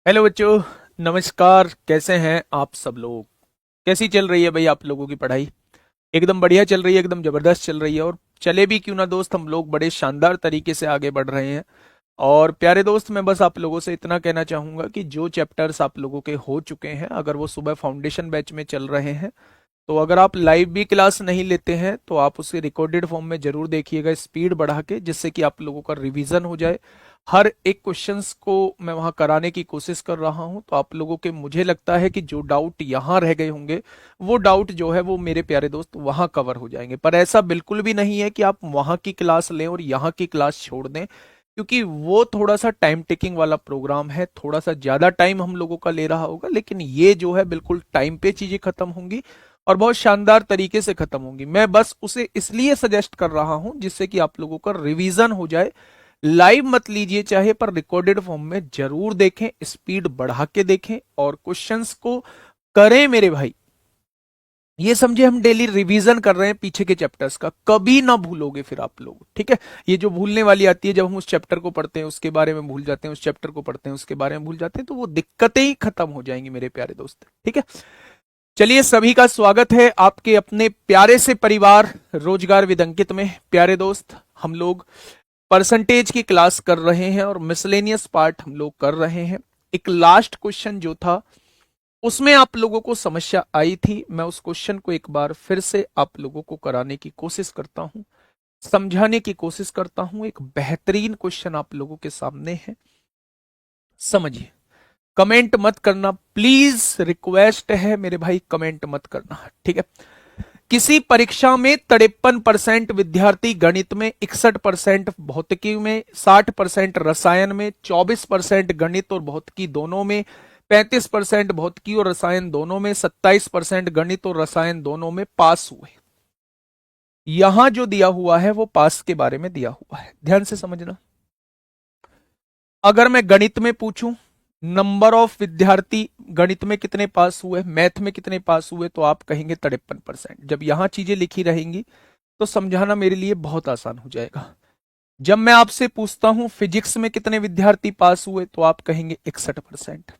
Hello बच्चों। नमस्कार। कैसे हैं आप सब लोग? कैसी चल रही है भाई आप लोगों की पढ़ाई? एकदम बढ़िया चल रही है, एकदम जबरदस्त चल रही है। और चले भी क्यों ना दोस्त, हम लोग बड़े शानदार तरीके से आगे बढ़ रहे हैं। और प्यारे दोस्त, मैं बस आप लोगों से इतना कहना चाहूंगा कि जो चैप्टर्स आप लोगों के हो चुके हैं, अगर वो सुबह फाउंडेशन बैच में चल रहे हैं, तो अगर आप लाइव भी क्लास नहीं लेते हैं तो आप उसे रिकॉर्डेड फॉर्म में जरूर देखिएगा, स्पीड बढ़ा के, जिससे कि आप लोगों का रिवीजन हो जाए। हर एक क्वेश्चंस को मैं वहां कराने की कोशिश कर रहा हूं, तो आप लोगों के, मुझे लगता है कि जो डाउट यहां रह गए होंगे, वो डाउट जो है वो मेरे प्यारे दोस्त वहां कवर हो जाएंगे। पर ऐसा बिल्कुल भी नहीं है कि आप वहां की क्लास लें और यहाँ की क्लास छोड़ दें, क्योंकि वो थोड़ा सा टाइम टेकिंग वाला प्रोग्राम है, थोड़ा सा ज्यादा टाइम हम लोगों का ले रहा होगा। लेकिन ये जो है बिल्कुल टाइम पे चीजें खत्म होंगी और बहुत शानदार तरीके से खत्म होंगी। मैं बस उसे इसलिए सजेस्ट कर रहा हूं जिससे कि आप लोगों का रिवीजन हो जाए। लाइव मत लीजिए चाहे, पर रिकॉर्डेड फॉर्म में जरूर देखें, स्पीड बढ़ा के देखें और क्वेश्चंस को करें मेरे भाई। ये समझे हम डेली रिवीजन कर रहे हैं पीछे के चैप्टर्स का, कभी ना भूलोगे फिर आप लोग, ठीक है? ये जो भूलने वाली आती है, जब हम उस चैप्टर को पढ़ते हैं उसके बारे में भूल जाते हैं, उस चैप्टर को पढ़ते हैं उसके बारे में भूल जाते हैं, तो वो दिक्कतें ही खत्म हो जाएंगी मेरे प्यारे दोस्त, ठीक है? चलिए, सभी का स्वागत है आपके अपने प्यारे से परिवार रोजगार विद अंकित में। प्यारे दोस्त, हम लोग परसेंटेज की क्लास कर रहे हैं और मिसलेनियस पार्ट हम लोग कर रहे हैं। एक लास्ट क्वेश्चन जो था, उसमें आप लोगों को समस्या आई थी, मैं उस क्वेश्चन को एक बार फिर से आप लोगों को कराने की कोशिश करता हूं, समझाने की कोशिश करता हूं। एक बेहतरीन क्वेश्चन आप लोगों के सामने है, समझिए। कमेंट मत करना प्लीज, रिक्वेस्ट है मेरे भाई, कमेंट मत करना, ठीक है? किसी परीक्षा में 53% विद्यार्थी गणित में, 61% भौतिकी में, 60% रसायन में, 24% गणित और भौतिकी दोनों में, 35% भौतिकी और रसायन दोनों में, 27% गणित और रसायन दोनों में पास हुए। यहां जो दिया हुआ है वो पास के बारे में दिया हुआ है, ध्यान से समझना। अगर मैं गणित में पूछूं, नंबर ऑफ विद्यार्थी गणित में कितने पास हुए, मैथ में कितने पास हुए, तो आप कहेंगे 53%। जब यहां चीजें लिखी रहेंगी तो समझाना मेरे लिए बहुत आसान हो जाएगा। जब मैं आपसे पूछता हूं फिजिक्स में कितने विद्यार्थी पास हुए, तो आप कहेंगे 61%।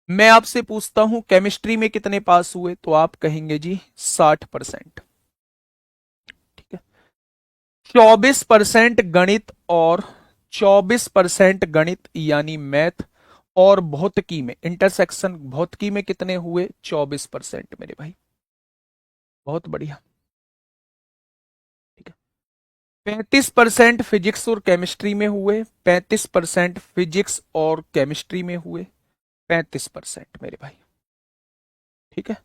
मैं आपसे पूछता हूं केमिस्ट्री में कितने पास हुए, तो आप कहेंगे जी 60%, ठीक है? 24% गणित और 24% गणित यानी मैथ और भौतिकी में, इंटरसेक्शन भौतिकी में कितने हुए? 24% मेरे भाई, बहुत बढ़िया, ठीक है? 35% फिजिक्स और केमिस्ट्री में हुए, 35% फिजिक्स और केमिस्ट्री में हुए, 35% मेरे भाई, ठीक है?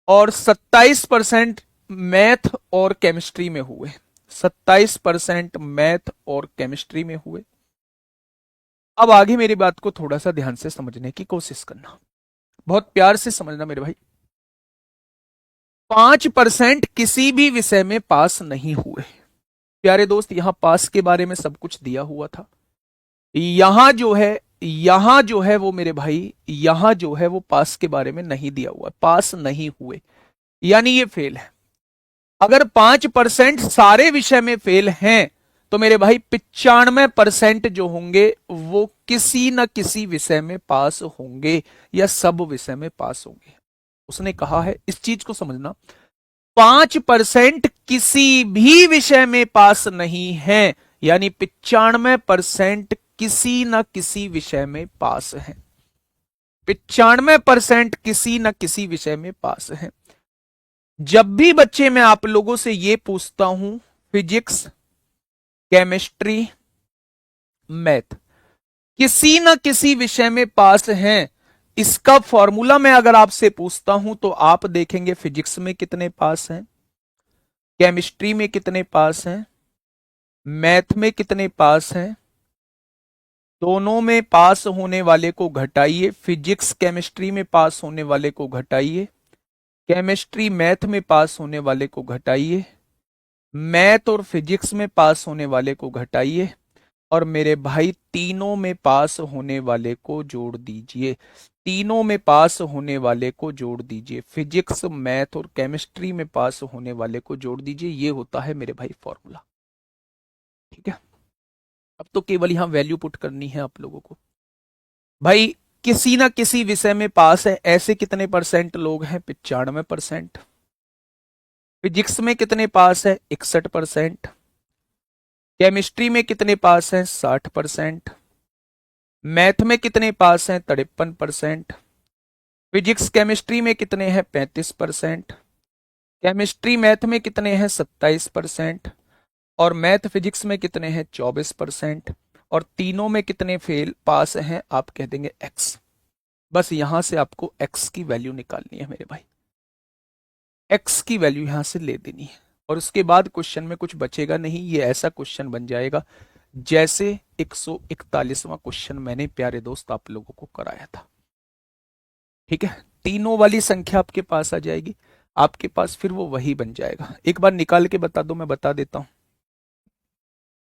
और 27% मैथ और केमिस्ट्री में हुए, 27% मैथ और केमिस्ट्री में हुए। अब आगे मेरी बात को थोड़ा सा ध्यान से समझने की कोशिश करना, बहुत प्यार से समझना मेरे भाई। 5% किसी भी विषय में पास नहीं हुए। प्यारे दोस्त, यहां पास के बारे में सब कुछ दिया हुआ था। यहां जो है वो मेरे भाई, यहां जो है वो पास के बारे में नहीं दिया हुआ, पास नहीं हुए, यानी ये फेल है। अगर 5% सारे विषय में फेल हैं, तो मेरे भाई 95% जो होंगे वो किसी न किसी विषय में पास होंगे या सब विषय में पास होंगे। उसने कहा है, इस चीज को समझना, 5% किसी भी विषय में पास नहीं है, यानी 95% किसी न किसी विषय में पास है। 95% किसी न किसी विषय में पास है। जब भी बच्चे मैं आप लोगों से ये पूछता हूं, फिजिक्स, केमिस्ट्री, मैथ, किसी न किसी विषय में पास हैं, इसका फॉर्मूला मैं अगर आपसे पूछता हूं, तो आप देखेंगे फिजिक्स में कितने पास हैं, केमिस्ट्री में कितने पास हैं, मैथ में कितने पास हैं। दोनों में पास होने वाले को घटाइए, फिजिक्स केमिस्ट्री में पास होने वाले को घटाइए, केमिस्ट्री मैथ में पास होने वाले को घटाइए, मैथ और फिजिक्स में पास होने वाले को घटाइए, और मेरे भाई तीनों में पास होने वाले को जोड़ दीजिए। तीनों में पास होने वाले को जोड़ दीजिए, फिजिक्स मैथ और केमिस्ट्री में पास होने वाले को जोड़ दीजिए। ये होता है मेरे भाई फॉर्मूला, ठीक है? अब तो केवल यहां वैल्यू पुट करनी है आप लोगों को। भाई किसी ना किसी विषय में पास है, ऐसे कितने परसेंट लोग हैं? 95%। फिजिक्स में कितने पास है? 61%। केमिस्ट्री में कितने पास हैं? 60%। मैथ में कितने पास हैं? 53%। फिजिक्स केमिस्ट्री में कितने हैं? 35%। केमिस्ट्री मैथ में कितने हैं? 27%। और मैथ फिजिक्स में कितने हैं? 24%। और तीनों में कितने फेल पास हैं? आप कह देंगे एक्स। बस यहां से आपको एक्स की वैल्यू निकालनी है मेरे भाई, एक्स की वैल्यू यहां से ले देनी है। और उसके बाद क्वेश्चन में कुछ बचेगा नहीं, ये ऐसा क्वेश्चन बन जाएगा जैसे 141वां क्वेश्चन मैंने प्यारे दोस्त आप लोगों को कराया था। ठीक है, तीनों वाली संख्या आपके पास आ जाएगी, आपके पास फिर वो वही बन जाएगा। एक बार निकाल के बता दो, मैं बता देता हूं।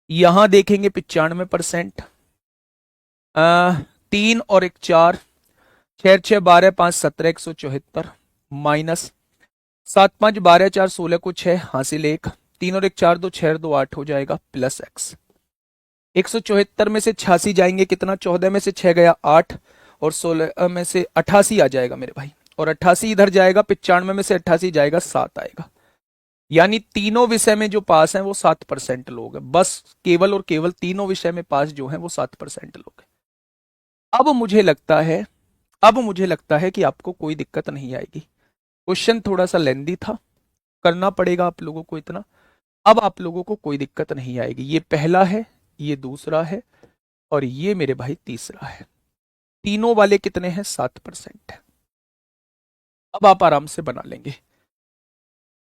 यहां देखेंगे 95%, 3 और 1 4, 6 6 12 5 17 174 माइनस 7 5 12 4 16 को 6 हासिल 1, 3 और 1 4 2 6 2 8 हो जाएगा प्लस एक्स। 174 में से 86 जाएंगे कितना? 14 में से 6 गया 8, और 16 में से 88 आ जाएगा मेरे भाई, और 88 इधर जाएगा, 95 में से 88 जाएगा 7 आएगा। यानी तीनों विषय में जो पास हैं वो 7% लोग हैं, बस केवल और केवल तीनों विषय में पास जो हैं वो 7% लोग हैं। अब मुझे लगता है कि आपको कोई दिक्कत नहीं आएगी। क्वेश्चन थोड़ा सा लेंदी था, करना पड़ेगा आप लोगों को इतना। अब आप लोगों को कोई दिक्कत नहीं आएगी। ये पहला है, ये दूसरा है, और ये मेरे भाई तीसरा है। तीनों वाले कितने हैं? 7% है। अब आप आराम से बना लेंगे।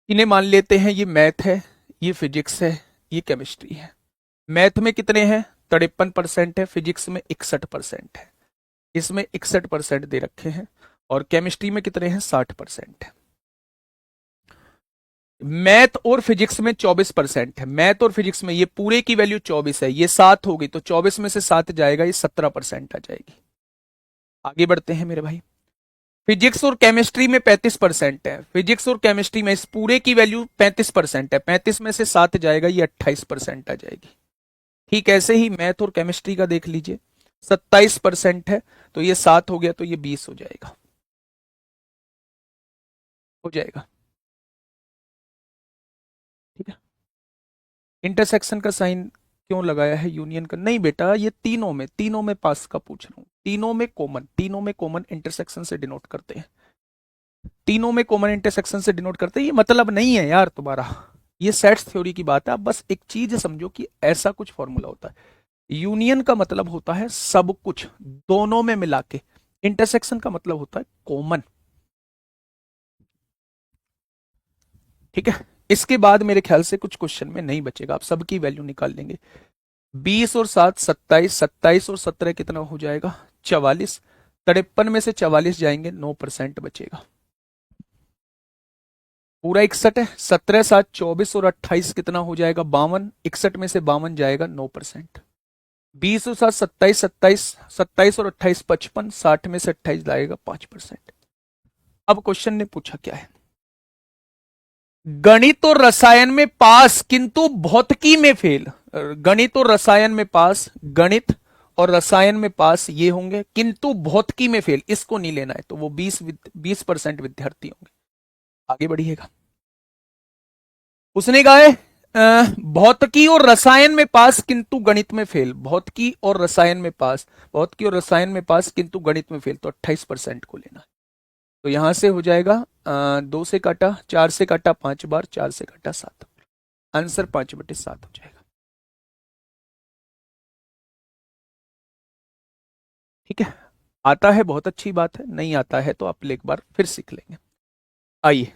इन्हें मान लेते हैं ये मैथ है, ये फिजिक्स है, ये केमिस्ट्री है। मैथ में कितने हैं? 53% है, फिजिक्स में 61% है, इसमें 61% दे रखे हैं, और केमिस्ट्री में कितने हैं? 60% है। मैथ और फिजिक्स में 24% है, मैथ और फिजिक्स में ये पूरे की वैल्यू 24 है, ये 7 होगी तो 24 में से 7 जाएगा, ये 17% आ जाएगी। आगे बढ़ते हैं मेरे भाई। फिजिक्स और केमिस्ट्री में 35% है, फिजिक्स और केमिस्ट्री में इस पूरे की वैल्यू 35% है, 35 में से 7 जाएगा, ये 28% आ जाएगी। ठीक ऐसे ही मैथ और केमिस्ट्री का देख लीजिए, 27% है, तो ये 7 हो गया तो ये 20 हो जाएगा, हो जाएगा। ठीक है, इंटरसेक्शन का साइन क्यों लगाया है यूनियन का? नहीं बेटा, ये तीनों में पास का पूछ रहा हूं, तीनों में कॉमन इंटरसेक्शन से डिनोट करते हैं, तीनों में कॉमन इंटरसेक्शन से डिनोट करते हैं। ये मतलब नहीं है यार तुम्हारा, ये सेट्स थ्योरी की बात है। आप बस एक चीज समझो कि ऐसा कुछ फॉर्मूला होता है, यूनियन का मतलब होता है सब कुछ दोनों में मिला के, इंटरसेक्शन का मतलब होता है कॉमन। ठीक है, इसके बाद मेरे ख्याल से कुछ क्वेश्चन में नहीं बचेगा, आप सबकी वैल्यू निकाल लेंगे। 20 और 7 27, 27 और 17 कितना हो जाएगा? 44। 53 में से 44 जाएंगे, 9% बचेगा। पूरा 61 है, 17 7 24 और 28 कितना हो जाएगा? 52। 61 में से 52 जाएगा, 9%। 20 और 7 27, 27 27 और 28 55, 60 में से 28 जाएगा, 5%। अब क्वेश्चन ने पूछा क्या है? गणित और रसायन में पास किंतु भौतिकी में फेल। गणित और रसायन में पास, गणित और रसायन में पास ये होंगे, किंतु भौतिकी में फेल, इसको नहीं लेना है, तो वो 20% विद्यार्थी होंगे। आगे बढ़िएगा। उसने कहा है भौतिकी और रसायन में पास किंतु गणित में फेल, भौतिकी और रसायन में पास, भौतिकी और रसायन में पास किंतु गणित में फेल, तो 28% को लेना है। तो यहां से हो जाएगा 2 से काटा, 4 से काटा 5 बार, 4 से काटा 7, आंसर 5/7 हो जाएगा। ठीक है, आता है बहुत अच्छी बात है, नहीं आता है तो आप एक बार फिर सीख लेंगे। आइए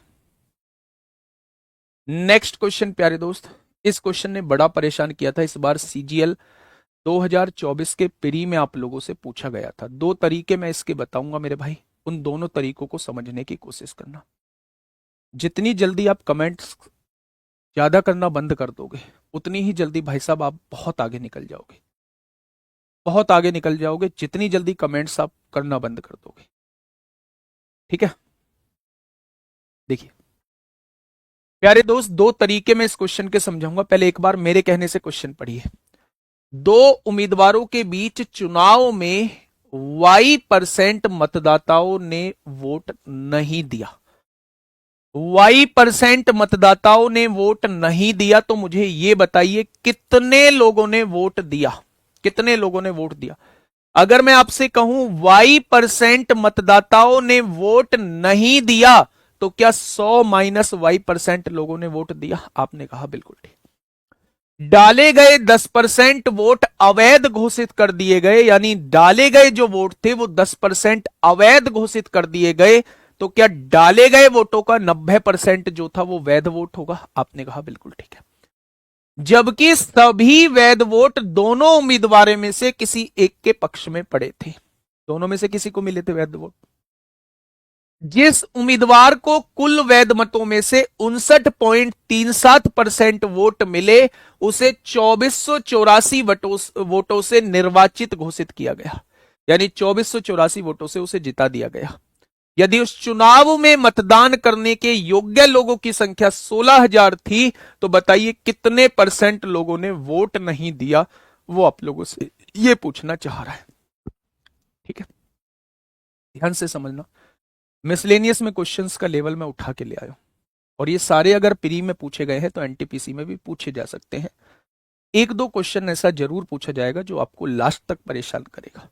नेक्स्ट क्वेश्चन प्यारे दोस्त। इस क्वेश्चन ने बड़ा परेशान किया था, इस बार सीजीएल 2024 के प्री में आप लोगों से पूछा गया था। दो तरीके मैं इसके बताऊंगा मेरे भाई, उन दोनों तरीकों को समझने की कोशिश करना। जितनी जल्दी आप कमेंट्स ज्यादा करना बंद कर दोगे, उतनी ही जल्दी भाई साहब आप बहुत आगे निकल जाओगे, बहुत आगे निकल जाओगे, जितनी जल्दी कमेंट्स आप करना बंद कर दोगे। ठीक है, देखिए प्यारे दोस्त, दो तरीके में इस क्वेश्चन के समझाऊंगा। पहले एक बार मेरे कहने से क्वेश्चन पढ़िए। दो उम्मीदवारों के बीच चुनाव में y% मतदाताओं ने वोट नहीं दिया, y% मतदाताओं ने वोट नहीं दिया, तो मुझे यह बताइए कितने लोगों ने वोट दिया, कितने लोगों ने वोट दिया। अगर मैं आपसे कहूं y% मतदाताओं ने वोट नहीं दिया, तो क्या 100 माइनस y% लोगों ने वोट दिया? आपने कहा बिल्कुल ठीक। डाले गए 10% वोट अवैध घोषित कर दिए गए, यानी डाले गए जो वोट थे वो 10% अवैध घोषित कर दिए गए, तो क्या डाले गए वोटों का 90% जो था वो वैध वोट होगा? आपने कहा बिल्कुल ठीक है। जबकि सभी वैध वोट दोनों उम्मीदवारों में से किसी एक के पक्ष में पड़े थे, दोनों में से किसी को मिले थे वैध वोट। जिस उम्मीदवार को कुल वैध मतों में से 59.37% वोट मिले, उसे 2484 वोटों से निर्वाचित घोषित किया गया, यानी 2484 वोटों से उसे जिता दिया गया। यदि उस चुनाव में मतदान करने के योग्य लोगों की संख्या 16,000 थी, तो बताइए कितने % लोगों ने वोट नहीं दिया? वो आप लोगों से ये पूछना चाह रहा है। ठीक है, ध्यान से समझना। मिसलेनियस में क्वेश्चंस का लेवल मैं उठा के ले आया, और ये सारे अगर प्री में पूछे गए हैं तो एनटीपीसी में भी पूछे जा सकते हैं। एक दो क्वेश्चन ऐसा जरूर पूछा जाएगा जो आपको लास्ट तक परेशान करेगा,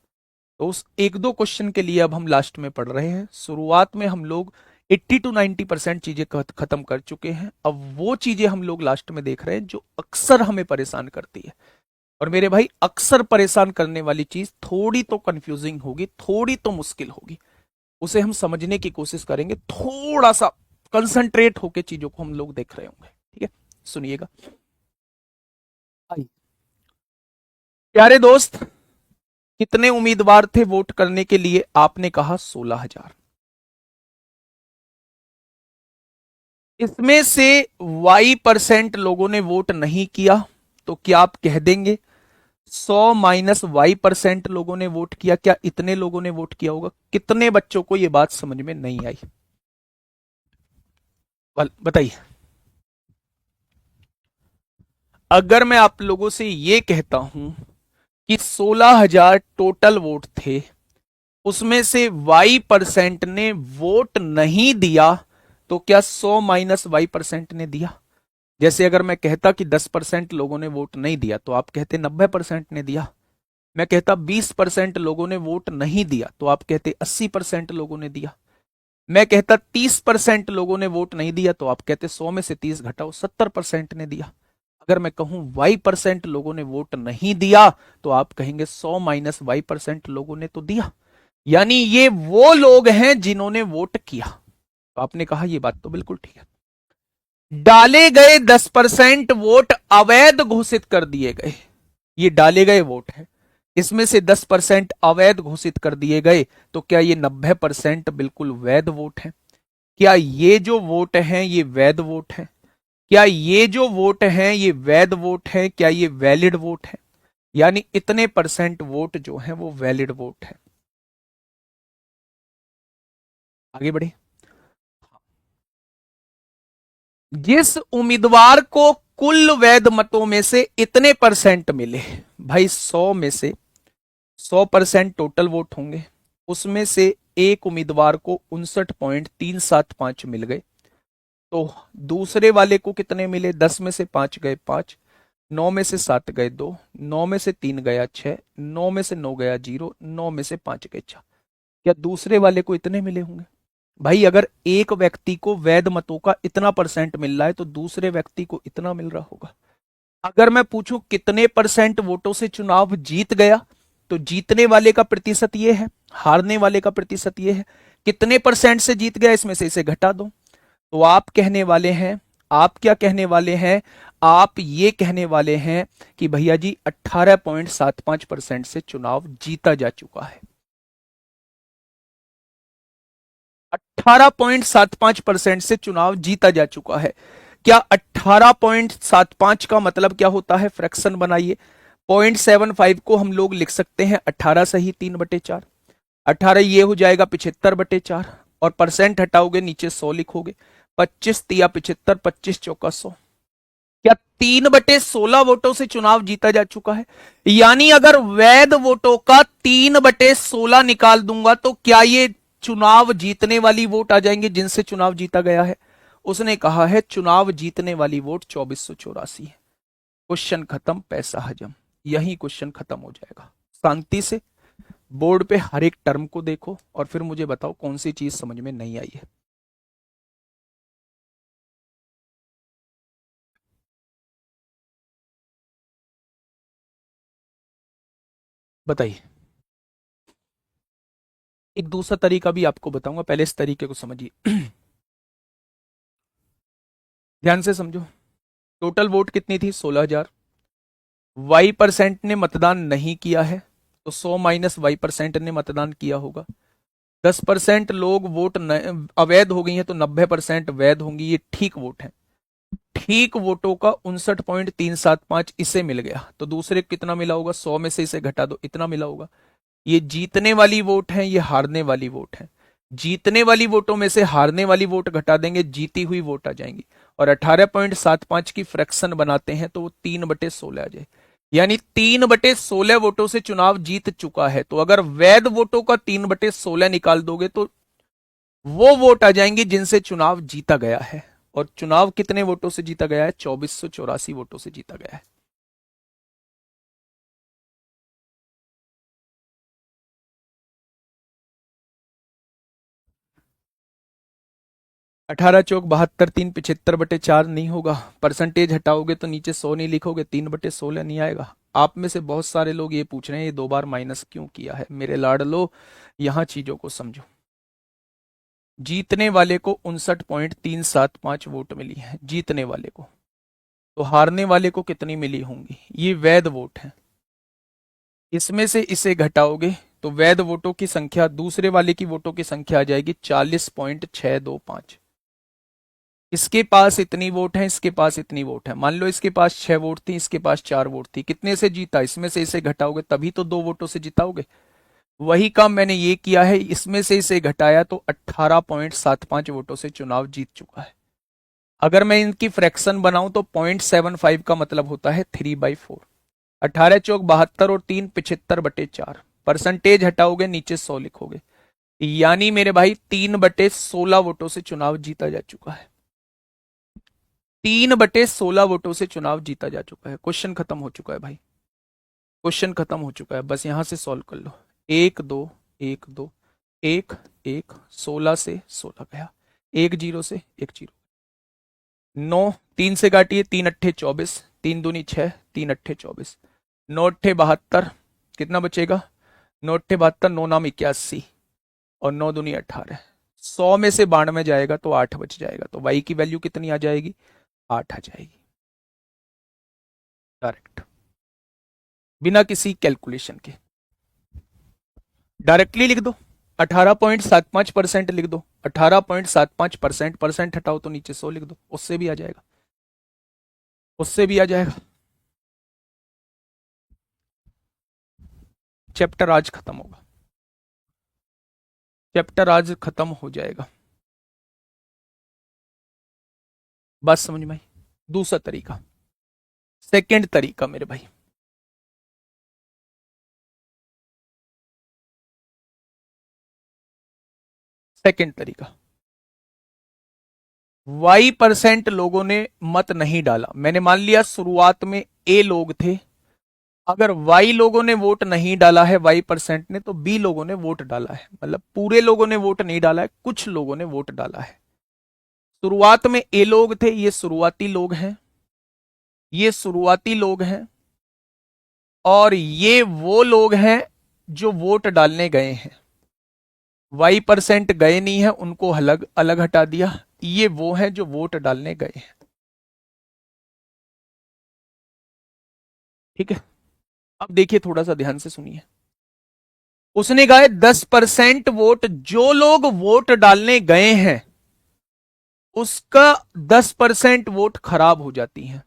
तो उस एक दो क्वेश्चन के लिए अब हम लास्ट में पढ़ रहे हैं। शुरुआत में हम लोग 80 to 90% चीजें खत्म कर चुके हैं, अब वो चीजें हम लोग लास्ट में देख रहे हैं जो अक्सर हमें परेशान करती है। और मेरे भाई, अक्सर परेशान करने वाली चीज थोड़ी तो कंफ्यूजिंग होगी, थोड़ी तो मुश्किल होगी, उसे हम समझने की कोशिश करेंगे, थोड़ा सा कंसंट्रेट होकर चीजों को हम लोग देख रहे होंगे। ठीक है, सुनिएगा। प्यारे दोस्त, कितने उम्मीदवार थे वोट करने के लिए? आपने कहा 16,000। इसमें से y% लोगों ने वोट नहीं किया, तो क्या आप कह देंगे 100 माइनस y% लोगों ने वोट किया? क्या इतने लोगों ने वोट किया होगा? कितने बच्चों को यह बात समझ में नहीं आई? बताइए। अगर मैं आप लोगों से यह कहता हूं कि 16,000 टोटल वोट थे, उसमें से y% ने वोट नहीं दिया, तो क्या 100 माइनस y% ने दिया? जैसे अगर मैं कहता कि 10% लोगों ने वोट नहीं दिया, तो आप कहते 90% ने दिया। मैं कहता 20% लोगों ने वोट नहीं दिया, तो आप कहते 80% लोगों ने दिया। मैं कहता 30% लोगों ने वोट नहीं दिया, तो आप कहते 100 में से 30 घटाओ 70% ने दिया। अगर मैं कहूं y% लोगों ने वोट नहीं दिया, तो आप कहेंगे 100 माइनस y% लोगों ने तो दिया, यानी ये वो लोग हैं जिन्होंने वोट किया। तो आपने कहा यह बात तो बिल्कुल ठीक है। डाले गए 10% वोट अवैध घोषित कर दिए गए, ये डाले गए वोट है, इसमें से 10% अवैध घोषित कर दिए गए, तो क्या ये 90% बिल्कुल वैध वोट है? क्या ये जो वोट हैं ये वैध वोट है? क्या ये जो वोट हैं ये वैध वोट है? क्या ये वैलिड वोट है? यानी इतने % वोट जो है वो वैलिड वोट है। आगे बढ़े। जिस उम्मीदवार को कुल वैध मतों में से इतने % मिले, भाई 100 में से 100% टोटल वोट होंगे, उसमें से एक उम्मीदवार को 59.375 मिल गए, तो दूसरे वाले को कितने मिले? 10 में से 5 गए 5, 9 में से 7 गए 2, 9 में से 3 गया 6, 9 में से 9 गया 0, 9 में से 5 गए 4। क्या दूसरे वाले को इतने मिले होंगे? भाई अगर एक व्यक्ति को वैध मतों का इतना % मिल रहा है, तो दूसरे व्यक्ति को इतना मिल रहा होगा। अगर मैं पूछूं कितने % वोटों से चुनाव जीत गया, तो जीतने वाले का प्रतिशत ये है, हारने वाले का प्रतिशत ये है। कितने % से जीत गया, इसमें से इसे घटा दो, तो आप कहने वाले हैं, आप क्या कहने वाले हैं? आप ये कहने वाले हैं कि भैया जी 18.75% से चुनाव जीता जा चुका है। 18.75% से चुनाव जीता जा चुका है। क्या 18.75 का मतलब क्या होता है? फ्रैक्शन बनाइए। 0.75 को हम लोग लिख सकते हैं 18 सही 3/4, 18 ये हो जाएगा 75/4, और % हटाओगे नीचे 100 लिखोगे, 25 तिया 75, 25 चौका 100। क्या 3/16 वोटों से चुनाव जीता जा चुका है? यानी अगर वैध वोटों का 3/16 निकाल दूंगा तो क्या ये चुनाव जीतने वाली वोट आ जाएंगे जिनसे चुनाव जीता गया है? उसने कहा है चुनाव जीतने वाली वोट 2484 है। क्वेश्चन खत्म, पैसा हजम। यही क्वेश्चन खत्म हो जाएगा। शांति से बोर्ड पे हर एक टर्म को देखो और फिर मुझे बताओ कौन सी चीज समझ में नहीं आई है। बताइए। एक दूसरा तरीका भी आपको बताऊंगा, पहले इस तरीके को समझिए। ध्यान से समझो। टोटल वोट कितनी थी? 16,000। वाई परसेंट ने मतदान नहीं किया है तो 100 माइनस वाई परसेंट ने मतदान किया होगा। 10% लोग वोट अवैध हो गई हैं तो 90% वैध होंगी। ये ठीक वोट है। ठीक वोटों का 59.375 इसे मिल गया तो दूसरे कितना मिला होगा? 100 में से इसे घटा दो, इतना मिला होगा। ये जीतने वाली वोट है, ये हारने वाली वोट है। जीतने वाली वोटों में से हारने वाली वोट घटा देंगे, जीती हुई वोट आ जाएंगी। और 18.75 की फ्रैक्शन बनाते हैं तो वो 3/16 आ जाए। यानी 3/16 वोटों से चुनाव जीत चुका है। तो अगर वैध वोटों का 3/16 निकाल दोगे तो वो वोट आ जाएंगे जिनसे चुनाव जीता गया है। और चुनाव कितने वोटों से जीता गया है? 2484 वोटों से जीता गया है। 18 चौक 72, 3 75/4 नहीं होगा। परसेंटेज हटाओगे तो नीचे 100 नहीं लिखोगे, 3/16 नहीं आएगा। आप में से बहुत सारे लोग ये पूछ रहे हैं ये 2 बार माइनस क्यों किया है। मेरे लाडलो, यहां चीजों को समझो। जीतने वाले को 59.375 वोट मिली है, जीतने वाले को। तो हारने वाले को कितनी मिली होंगी? ये वैध वोट है। इसमें से इसे घटाओगे तो वैध वोटों की संख्या दूसरे वाले की वोटों की संख्या आ जाएगी 40.625। इसके पास इतनी वोट है, इसके पास इतनी वोट है। मान लो इसके पास 6 वोट थी, इसके पास 4 वोट थी। कितने से जीता? इसमें से इसे घटाओगे तभी तो 2 वोटों से जिताओगे। वही काम मैंने ये किया है, इसमें से इसे घटाया तो 18.75 वोटों से चुनाव जीत चुका है। अगर मैं इनकी फ्रैक्शन बनाऊं तो 0.75 का मतलब होता है 3/4। 18 चौक 72 और 3 75/4। परसेंटेज हटाओगे नीचे 100 लिखोगे। यानी मेरे भाई 3/16 वोटों से चुनाव जीता जा चुका है। 3/16 वोटों से चुनाव जीता जा चुका है। क्वेश्चन खत्म हो चुका है भाई, क्वेश्चन खत्म हो चुका है। बस यहां से सॉल्व कर लो। 1 2 1 2 1 1 16 से 16 गया। 1 0 से 1 0। 9 3 से काटिए, 3 अट्ठे 24, 3 दूनी 6, 3 अट्ठे 24। 9 अट्ठे 72, कितना बचेगा? 9 अट्ठे 72, 9 नाम 81 और 9 दूनी 18। 100 में से 92 जाएगा तो 8 बच जाएगा। तो वाई की वैल्यू कितनी आ जाएगी? 8 आ जाएगी। डायरेक्ट, बिना किसी कैलकुलेशन के डायरेक्टली लिख दो। 18.75% लिख दो। 18.75%, परसेंट हटाओ तो नीचे 100 लिख दो, उससे भी आ जाएगा, उससे भी आ जाएगा। चैप्टर आज खत्म होगा, चैप्टर आज खत्म हो जाएगा। बात समझ में आई? दूसरा तरीका, सेकंड तरीका मेरे भाई। सेकंड तरीका, वाई परसेंट लोगों ने मत नहीं डाला। मैंने मान लिया शुरुआत में ए लोग थे। अगर वाई लोगों ने वोट नहीं डाला है, वाई परसेंट ने, तो बी लोगों ने वोट डाला है। मतलब पूरे लोगों ने वोट नहीं डाला है, कुछ लोगों ने वोट डाला है। शुरुआत में ए लोग थे, ये शुरुआती लोग हैं, ये शुरुआती लोग हैं। और ये वो लोग हैं जो वोट डालने गए हैं। वाई परसेंट गए नहीं है, उनको अलग अलग हटा दिया। ये वो हैं जो वोट डालने गए हैं। ठीक है, अब देखिए, थोड़ा सा ध्यान से सुनिए। उसने कहा 10% वोट जो लोग वोट डालने गए हैं उसका 10% वोट खराब हो जाती है।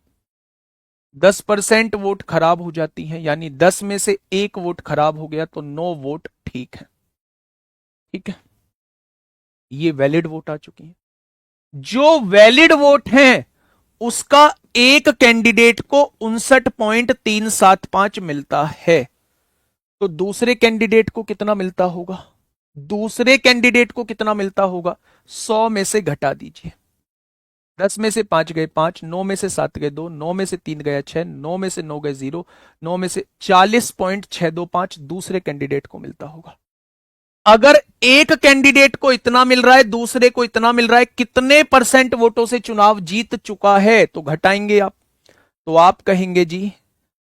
10% वोट खराब हो जाती है, यानी 10 में से 1 वोट खराब हो गया तो 9 वोट ठीक है। ठीक है, ये वैलिड वोट आ चुकी है। जो वैलिड वोट हैं उसका एक कैंडिडेट को 59.375 मिलता है, तो दूसरे कैंडिडेट को कितना मिलता होगा? दूसरे कैंडिडेट को कितना मिलता होगा? 100 में से घटा दीजिए। 10 में से 5 गए 5, 9 में से 7 गए 2, 9 में से 3 गया 6, 9 में से 9 गए 0, 9 में से 40.625 दूसरे कैंडिडेट को मिलता होगा। अगर एक कैंडिडेट को इतना मिल रहा है, दूसरे को इतना मिल रहा है, कितने परसेंट वोटों से चुनाव जीत चुका है? तो घटाएंगे आप, तो आप कहेंगे जी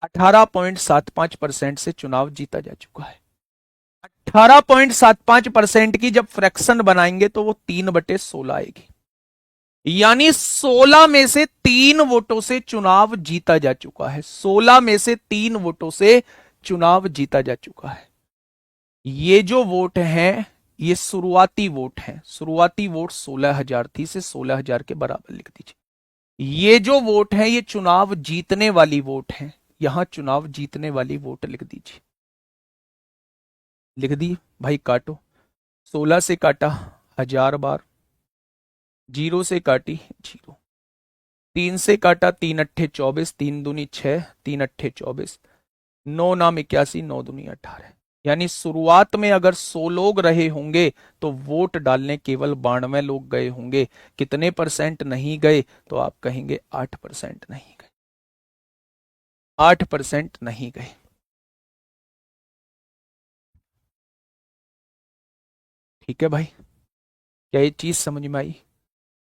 18.75% से चुनाव जीता जा चुका है। 18.75% की जब फ्रैक्शन बनाएंगे तो वो 3/16 आएगी, यानी 16 में से 3 वोटों से चुनाव जीता जा चुका है। 16 में से 3 वोटों से चुनाव जीता जा चुका है। ये जो वोट हैं ये शुरुआती वोट हैं। शुरुआती वोट 16,000 थी, से 16,000 के बराबर लिख दीजिए। ये जो वोट है ये चुनाव जीतने वाली वोट है, यहां चुनाव जीतने वाली वोट लिख दीजिए। लिख दी भाई, काटो। 16 से काटा 1000 बार, 0 से काटी 0, 3 से काटा 3 अट्ठे 24, 3 दूनी 6, 3 अट्ठे 24, 9 नाम 81, 9 दूनी 18। यानी शुरुआत में अगर 100 लोग रहे होंगे तो वोट डालने केवल 92 लोग गए होंगे। कितने परसेंट नहीं गए? तो आप कहेंगे 8% नहीं गए। 8% नहीं गए। ठीक है भाई, क्या ये चीज समझ में आई?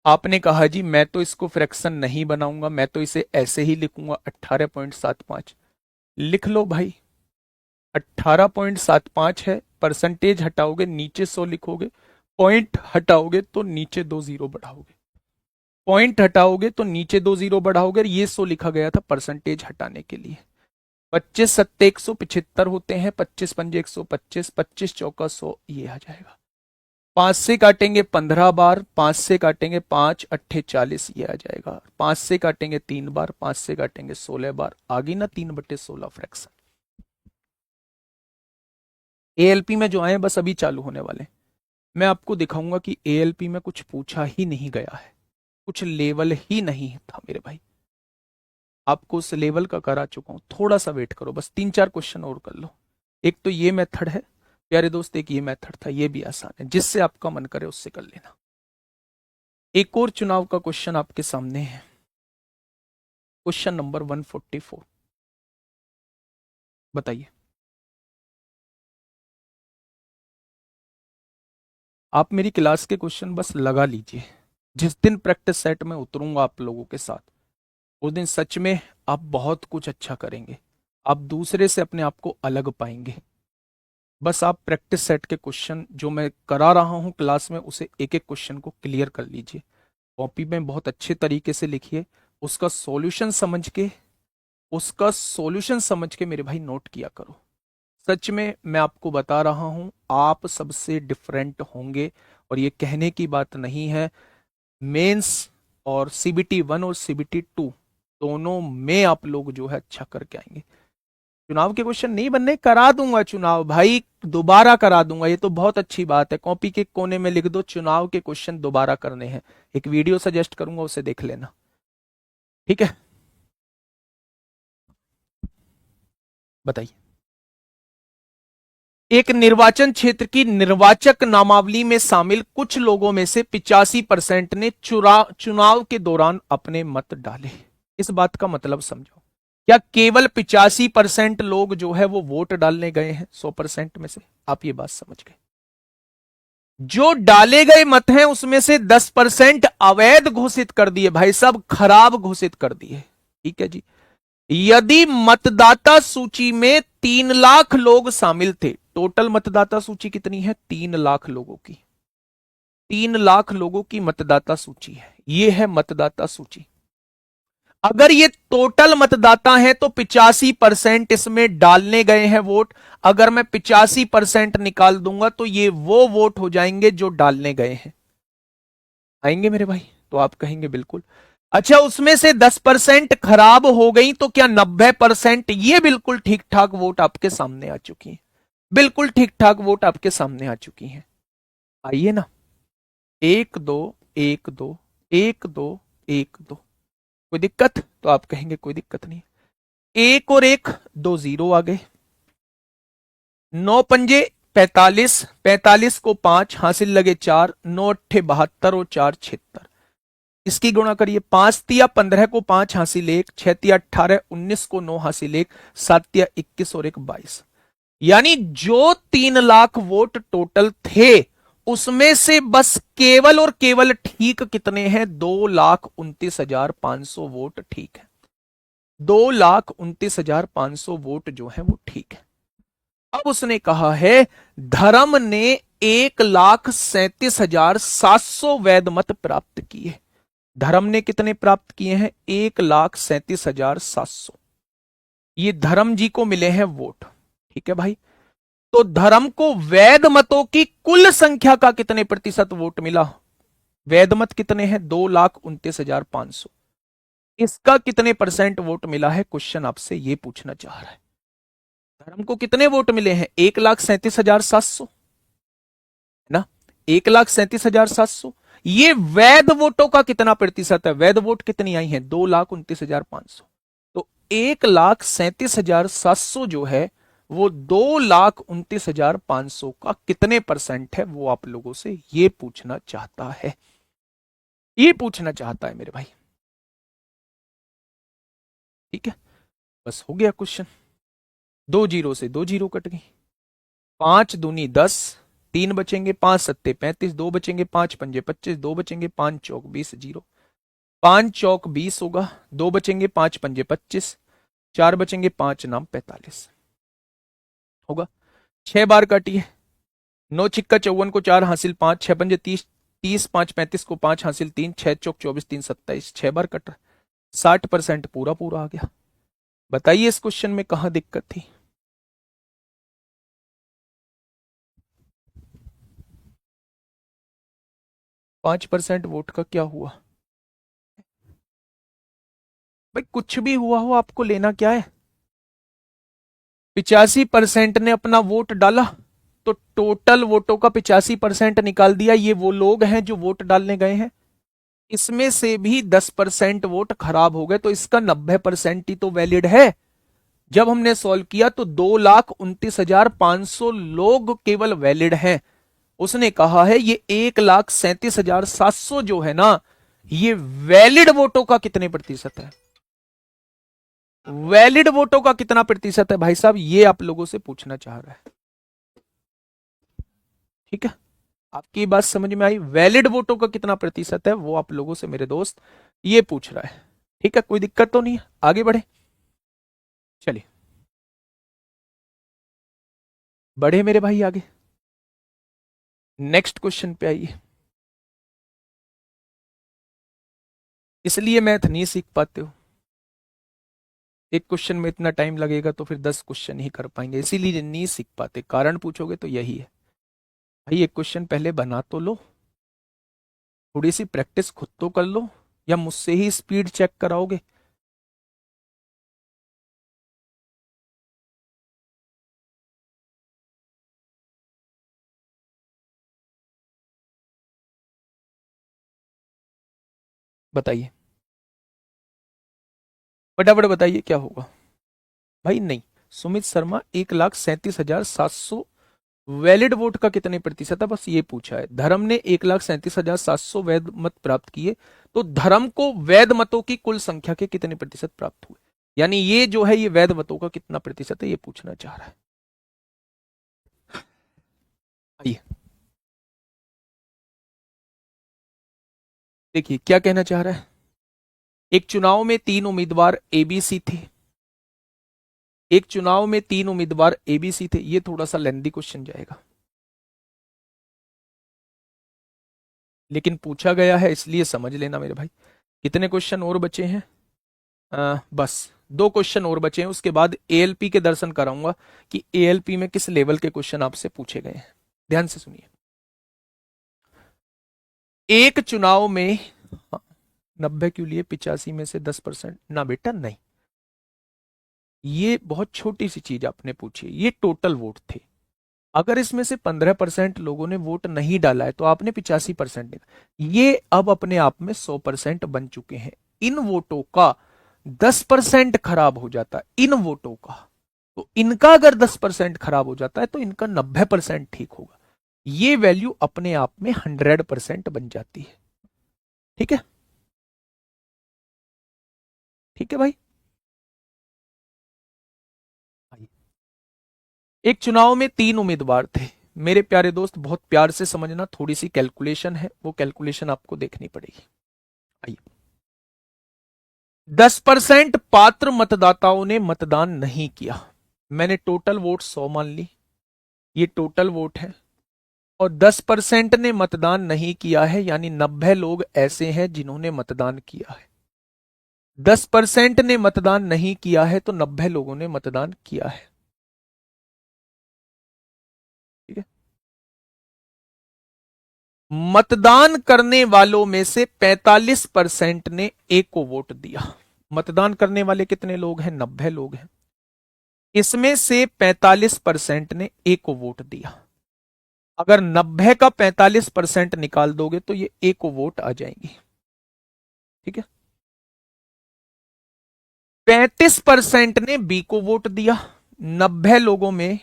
आपने कहा जी मैं तो इसको फ्रैक्शन नहीं बनाऊंगा, मैं तो इसे ऐसे ही लिखूंगा 18.75। लिख लो भाई, 18.75 है, परसेंटेज हटाओगे नीचे 100 लिखोगे, पॉइंट हटाओगे तो नीचे 2 जीरो बढ़ाओगे, पॉइंट हटाओगे तो नीचे 2 जीरो बढ़ाओगे। ये 100 लिखा गया था परसेंटेज हटाने के लिए। 25 सत्ते 175 होते हैं, 25 पंजे 125, 25 चौका 100, ये आ जाएगा। 5 से काटेंगे 15 बार, 5 से काटेंगे 5 अट्ठे 40, ये आ जाएगा। 5 से काटेंगे 3 बार, 5 से काटेंगे 16 बार, आ गई ना 3/16 फ्रैक्शन। एएलपी में जो आए बस अभी चालू होने वाले। मैं आपको दिखाऊंगा कि एएलपी में कुछ पूछा ही नहीं गया है, कुछ लेवल ही नहीं था मेरे भाई। आपको उस लेवल का करा चुका हूं, थोड़ा सा वेट करो, बस 3-4 क्वेश्चन और कर लो। एक तो ये मेथड है प्यारे दोस्त, एक ये मेथड था, ये भी आसान है, जिससे आपका मन करे उससे कर लेना। एक और चुनाव का क्वेश्चन आपके सामने है, क्वेश्चन नंबर 144। बताइए, आप मेरी क्लास के क्वेश्चन बस लगा लीजिए। जिस दिन प्रैक्टिस सेट में उतरूंगा आप लोगों के साथ, उस दिन सच में आप बहुत कुछ अच्छा करेंगे। आप दूसरे से अपने आप को अलग पाएंगे। बस आप प्रैक्टिस सेट के क्वेश्चन जो मैं करा रहा हूं क्लास में, उसे एक एक क्वेश्चन को क्लियर कर लीजिए। कॉपी में बहुत अच्छे तरीके से लिखिए, उसका सॉल्यूशन समझ के, उसका सॉल्यूशन समझ के मेरे भाई नोट किया करो। सच में मैं आपको बता रहा हूं, आप सबसे डिफरेंट होंगे, और ये कहने की बात नहीं है। मेंस और सीबीटी 1 और सीबीटी 2 दोनों में आप लोग जो है अच्छा करके आएंगे। चुनाव के क्वेश्चन नहीं बनने, करा दूंगा चुनाव भाई, दोबारा करा दूंगा, ये तो बहुत अच्छी बात है। कॉपी के कोने में लिख दो चुनाव के क्वेश्चन दोबारा करने हैं, एक वीडियो सजेस्ट करूंगा, उसे देख लेना। ठीक है, बताइए। एक निर्वाचन क्षेत्र की निर्वाचक नामावली में शामिल कुछ लोगों में से 85% ने चुनाव के दौरान अपने मत डाले। इस बात का मतलब समझो, क्या केवल 85% लोग जो है वो वोट डालने गए हैं 100% में से? आप ये बात समझ गए। जो डाले गए मत हैं उसमें से 10% अवैध घोषित कर दिए भाई साहब, खराब घोषित कर दिए। ठीक है जी। यदि मतदाता सूची में 3 लाख लोग शामिल थे, टोटल मतदाता सूची कितनी है? 3 लाख लोगों की, 3 लाख लोगों की मतदाता सूची है, यह है मतदाता सूची। अगर ये टोटल मतदाता हैं तो 85% इसमें डालने गए हैं वोट। अगर मैं 85% निकाल दूंगा तो ये वो वोट हो जाएंगे जो डालने गए हैं। आएंगे मेरे भाई? तो आप कहेंगे बिल्कुल। अच्छा, उसमें से 10% खराब हो गई तो क्या 90%? ये बिल्कुल ठीक ठाक वोट आपके सामने आ चुकी है, बिल्कुल ठीक ठाक वोट आपके सामने आ चुकी है। आइए ना, 1 2 1 2 1 2 1 2। कोई दिक्कत? तो आप कहेंगे कोई दिक्कत नहीं। एक और एक, दो जीरो आ गए। नौ पंजे 45, 45 को 5 हासिल लगे 4, 9 अट्ठे 72 और 4 76। इसकी गुणा करिए। 5 तिया 15 को 5 हासिल 1, 6 तिया 18, 19 को 9 हासिल 1, 7 तिया 21 और 1 22। यानी जो 3 लाख वोट टोटल थे उसमें से बस केवल और केवल ठीक कितने हैं? 2,29,500 वोट ठीक है। 2,29,500 वोट जो है वो ठीक है। अब उसने कहा है धर्म ने 1,37,700 वैध मत प्राप्त किए। धर्म ने कितने प्राप्त किए हैं? 1,37,700। ये धर्म जी को मिले हैं वोट। ठीक है भाई। तो धर्म को वैध मतों की कुल संख्या का कितने प्रतिशत वोट मिला? वैध मत कितने हैं? 2,29,500। इसका कितने परसेंट वोट मिला है? क्वेश्चन आपसे ये पूछना चाह रहा है। धर्म को कितने वोट मिले हैं? 1,37,700 है ना। 1,37,700। ये वैध वोटों का कितना प्रतिशत है? वैध वोट कितनी आई हैं? 2,29,500। तो 1,37,700 जो है वो 2,29,500 का कितने परसेंट है? वो आप लोगों से ये पूछना चाहता है। ये पूछना चाहता है मेरे भाई। ठीक है, बस हो गया क्वेश्चन। 2 जीरो से 2 जीरो कट गई। 5 दूनी 10, 3 बचेंगे, 5 सत्ते 35, 2 बचेंगे, 5 पंजे 25, 2 बचेंगे, 5 चौक 20, जीरो। 5 चौक 20 होगा, 2 बचेंगे, 5 पंजे 25, 4 बचेंगे, 5 नाम 45 होगा। 6 बार काटिए। 9 छिक्का 54 को 4 हासिल 5, 6 पंजे 30, 30 5 35 को 5 हासिल 3, 6 चौक 24, 3 27, 6 बार कट रहा। 60% पूरा पूरा आ गया। बताइए इस क्वेश्चन में कहां दिक्कत थी? पांच परसेंट वोट का क्या हुआ भाई? कुछ भी हुआ हो, आपको लेना क्या है? 85% ने अपना वोट डाला तो टोटल वोटों का 85% निकाल दिया। ये वो लोग हैं जो वोट डालने गए हैं। इसमें से भी 10% वोट खराब हो गए, तो इसका 90% ही तो वैलिड है। जब हमने सॉल्व किया तो 2,29,500 लोग केवल वैलिड हैं। उसने कहा है ये 1,37,700 जो है ना, ये वैलिड वोटों का कितने प्रतिशत है? वैलिड वोटों का कितना प्रतिशत है भाई साहब? ये आप लोगों से पूछना चाह रहा है। ठीक है, आपकी बात समझ में आई? वैलिड वोटों का कितना प्रतिशत है वो आप लोगों से मेरे दोस्त ये पूछ रहा है। ठीक है, कोई दिक्कत तो नहीं है, आगे बढ़े। चलिए बढ़े मेरे भाई आगे। नेक्स्ट क्वेश्चन पे आइए। इसलिए मैथ नहीं सीख पाते हो। एक क्वेश्चन में इतना टाइम लगेगा तो फिर 10 क्वेश्चन ही कर पाएंगे, इसीलिए नहीं सीख पाते। कारण पूछोगे तो यही है भाई। एक क्वेश्चन पहले बना तो लो, थोड़ी सी प्रैक्टिस खुद तो कर लो, या मुझसे ही स्पीड चेक कराओगे? बताइए, फटाफट बताइए क्या होगा भाई? नहीं, सुमित शर्मा 1,37,700 वैलिड वोट का कितने प्रतिशत है, बस ये पूछा है। धर्म ने 1,37,700 वैध मत प्राप्त किए, तो धर्म को वैध मतों की कुल संख्या के कितने प्रतिशत प्राप्त हुए? यानी ये जो है ये वैध मतों का कितना प्रतिशत है, ये पूछना चाह रहा है। आइए देखिए क्या कहना चाह रहा है। एक चुनाव में 3 उम्मीदवार एबीसी थे। एक चुनाव में 3 उम्मीदवार एबीसी थे। ये थोड़ा सा लेंदी क्वेश्चन जाएगा, लेकिन पूछा गया है इसलिए समझ लेना मेरे भाई। कितने क्वेश्चन और बचे हैं? बस 2 क्वेश्चन और बचे हैं, उसके बाद एएलपी के दर्शन कराऊंगा कि एएलपी में किस लेवल के क्वेश्चन आपसे पूछे गए हैं। ध्यान से सुनिए। एक चुनाव में 90 क्यों लिए? 85 में से 10%? ना बेटा नहीं, ये बहुत छोटी सी चीज आपने पूछी। ये टोटल वोट थे। अगर इसमें से 15% लोगों ने वोट नहीं डाला है तो आपने 85% निकाला। ये अब अपने आप में 100% बन चुके हैं। इन वोटों का 10% खराब हो जाता है, इन वोटों का, तो इनका अगर 10% खराब हो जाता है तो इनका 90% ठीक होगा। ये वैल्यू अपने आप में 100% बन जाती है। ठीक है, ठीक है भाई। एक चुनाव में 3 उम्मीदवार थे मेरे प्यारे दोस्त, बहुत प्यार से समझना, थोड़ी सी कैलकुलेशन है, वो कैलकुलेशन आपको देखनी पड़ेगी। आइए, 10% पात्र मतदाताओं ने मतदान नहीं किया। मैंने टोटल वोट 100 मान ली, ये टोटल वोट है, और 10% ने मतदान नहीं किया है, यानी 90 लोग ऐसे हैं जिन्होंने मतदान किया है। 10% ने मतदान नहीं किया है तो 90 लोगों ने मतदान किया है। ठीक है, मतदान करने वालों में से 45% ने ए को वोट दिया। मतदान करने वाले कितने लोग हैं? 90 लोग हैं। इसमें से 45% ने ए को वोट दिया। अगर 90 का 45% निकाल दोगे तो ये ए को वोट आ जाएंगी। ठीक है, 35% ने बी को वोट दिया। 90 लोगों में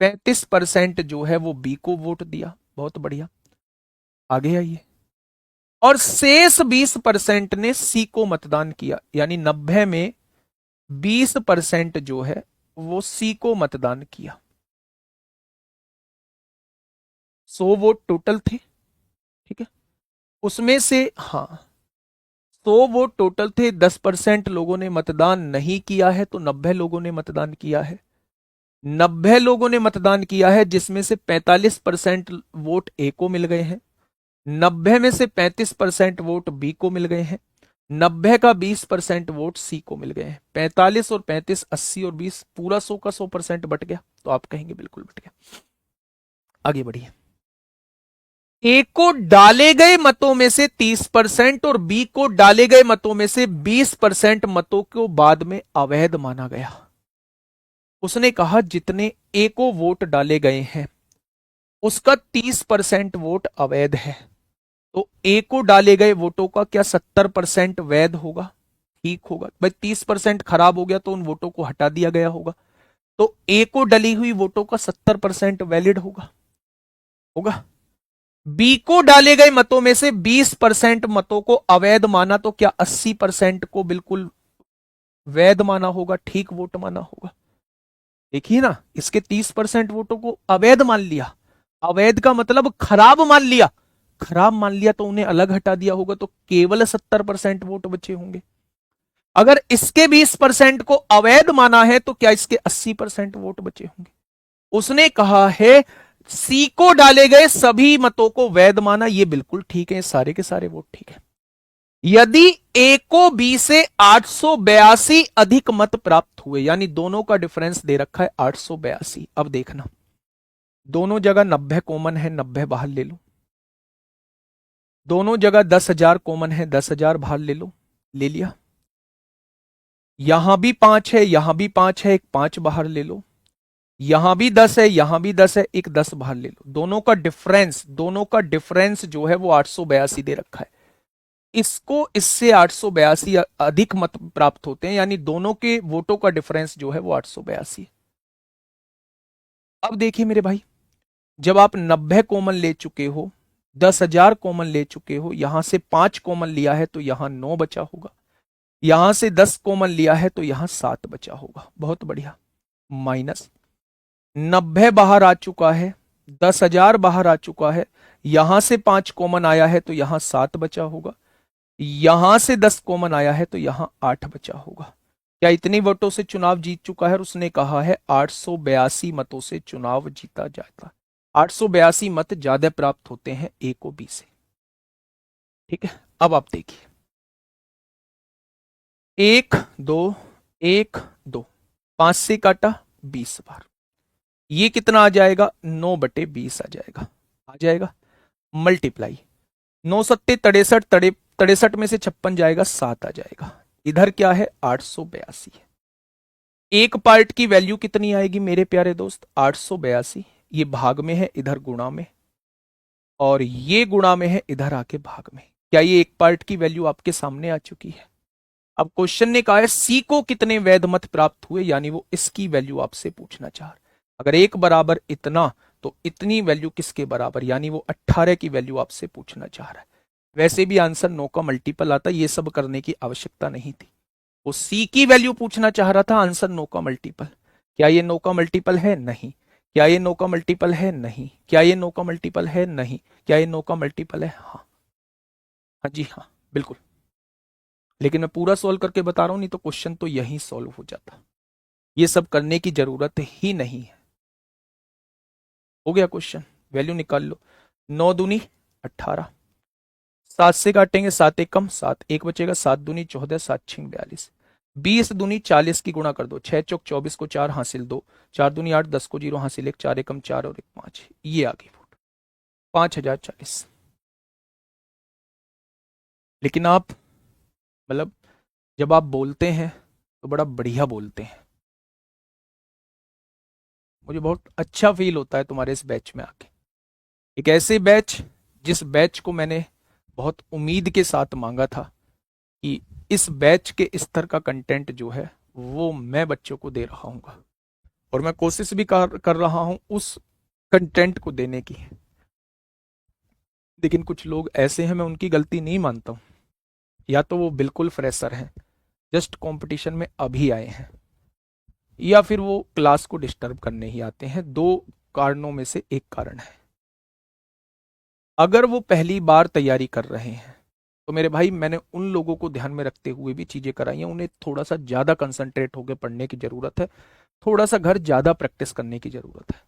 35% जो है वो बी को वोट दिया। बहुत बढ़िया, आगे आइए। और शेष 20% ने सी को मतदान किया, यानी 90 में 20% जो है वो सी को मतदान किया। 100 वोट टोटल थे। ठीक है, उसमें से, हाँ, 100 वोट टोटल थे, 10% लोगों ने मतदान नहीं किया है तो 90 लोगों ने मतदान किया है। 90 लोगों ने मतदान किया है जिसमें से 45% वोट ए को मिल गए हैं, 90 में से 35% वोट बी को मिल गए हैं, 90 का 20% वोट सी को मिल गए हैं। 45 और 35, 80 और 20, पूरा 100 का 100% बट गया, तो आप कहेंगे बिल्कुल बट गया। आगे बढ़िए। ए को डाले गए मतों में से 30% और बी को डाले गए मतों में से 20% मतों को बाद में अवैध माना गया। उसने कहा जितने ए को वोट डाले गए हैं उसका 30% वोट अवैध है, तो ए को डाले गए वोटों का क्या 70% वैध होगा? ठीक होगा भाई। 30% खराब हो गया तो उन वोटों को हटा दिया गया होगा, तो ए को डली हुई वोटों का 70% वैलिड होगा, होगा। बी को डाले गए मतों में से 20% मतों को अवैध माना, तो क्या 80% को बिल्कुल वैध माना होगा, ठीक वोट माना होगा? देखिए ना, इसके 30% वोटों को अवैध मान लिया। अवैध का मतलब खराब मान लिया, खराब मान लिया तो उन्हें अलग हटा दिया होगा, तो केवल 70% वोट बचे होंगे। अगर इसके 20% को अवैध माना है तो क्या इसके 80% वोट बचे होंगे? उसने कहा है सी को डाले गए सभी मतों को वैध माना, ये बिल्कुल ठीक है, सारे के सारे वोट ठीक है। यदि ए को बी से 882 अधिक मत प्राप्त हुए, यानी दोनों का डिफरेंस दे रखा है 882। अब देखना, दोनों जगह 90 कॉमन है, 90 बाहर ले लो। दोनों जगह 10,000 कॉमन है, 10,000 बाहर ले लो, ले लिया। यहां भी 5 है, यहां भी 5 है, एक 5 बाहर ले लो। यहां भी 10 है, यहां भी 10 है, एक 10 बाहर ले लो। दोनों का डिफरेंस जो है वो 882 दे रखा है। इसको इससे 882 अधिक मत प्राप्त होते हैं, यानी दोनों के वोटों का डिफरेंस जो है वो 882 है। अब देखिए मेरे भाई, जब आप 90 कॉमन ले चुके हो, 10,000 कॉमन ले चुके हो, यहां से 5 कॉमन लिया है तो यहां 9 बचा होगा, यहां से 10 कॉमन लिया है तो यहां 7 बचा होगा। बहुत बढ़िया। माइनस 90 बाहर आ चुका है, 10,000 बाहर आ चुका है, यहां से 5 कॉमन आया है तो यहां 7 बचा होगा, यहां से 10 कॉमन आया है तो यहां 8 बचा होगा। क्या इतनी वोटों से चुनाव जीत चुका है? और उसने कहा है 882 मतों से चुनाव जीता जाता। 882 मत ज्यादा प्राप्त होते हैं ए को बी से। ठीक है, अब आप देखिए, 1 2 1 2, 5 से काटा 20 बार, ये कितना आ जाएगा? 9/20 आ जाएगा, आ जाएगा। मल्टीप्लाई 9 सत्ते 63, 63 में से 56 जाएगा, 7 आ जाएगा। इधर क्या है? 882 है। एक पार्ट की वैल्यू कितनी आएगी मेरे प्यारे दोस्त? 882। ये भाग में है, इधर गुणा में, और ये गुणा में है, इधर आके भाग में। क्या ये एक पार्ट की वैल्यू आपके सामने आ चुकी है? अब क्वेश्चन ने कहा है सी को कितने वैध मत प्राप्त हुए, यानी वो इसकी वैल्यू आपसे पूछना चाह रहा है। अगर एक बराबर इतना तो इतनी वैल्यू किसके बराबर, यानी वो 18 की वैल्यू आपसे पूछना चाह रहा है। वैसे भी आंसर 9 का मल्टीपल आता, ये सब करने की आवश्यकता नहीं थी। वो सी की वैल्यू पूछना चाह रहा था, आंसर 9 का मल्टीपल। क्या ये 9 का मल्टीपल है? नहीं। क्या ये 9 का मल्टीपल है? नहीं। क्या ये 9 का मल्टीपल है? नहीं। क्या ये 9 का मल्टीपल है? हाँ। हाँ जी हाँ, बिल्कुल। लेकिन मैं पूरा सॉल्व करके बता रहा हूं, नहीं तो क्वेश्चन तो यही सॉल्व हो जाता। ये सब करने की जरूरत ही नहीं है। हो गया क्वेश्चन, वैल्यू निकाल लो। 9 दूनी 18, 7 से काटेंगे 7 एकम 7, एक बचेगा 7 दूनी 14, 7 छिंग 42, 20 दूनी 40 की गुणा कर दो, 6 चौक 24 को 4 हासिल 2, 4 दूनी 8, 10 को 0 हासिल 1, 4 एकम 4 और 1 5, ये आ गई वोट 5040। लेकिन आप मतलब जब आप बोलते हैं तो बड़ा बढ़िया बोलते हैं, मुझे बहुत अच्छा फील होता है तुम्हारे इस बैच में आके। एक ऐसे बैच जिस बैच को मैंने बहुत उम्मीद के साथ मांगा था कि इस बैच के स्तर का कंटेंट जो है वो मैं बच्चों को दे रहा हूँ, और मैं कोशिश भी कर रहा हूँ उस कंटेंट को देने की। लेकिन कुछ लोग ऐसे हैं, मैं उनकी गलती नहीं मानता हूँ। या तो वो बिल्कुल फ्रेशर हैं, जस्ट कंपटीशन में अभी आए हैं, या फिर वो क्लास को डिस्टर्ब करने ही आते हैं। दो कारणों में से एक कारण है। अगर वो पहली बार तैयारी कर रहे हैं तो मेरे भाई मैंने उन लोगों को ध्यान में रखते हुए भी चीजें कराई हैं, उन्हें थोड़ा सा ज्यादा कंसंट्रेट होकर पढ़ने की जरूरत है, थोड़ा सा घर ज्यादा प्रैक्टिस करने की जरूरत है।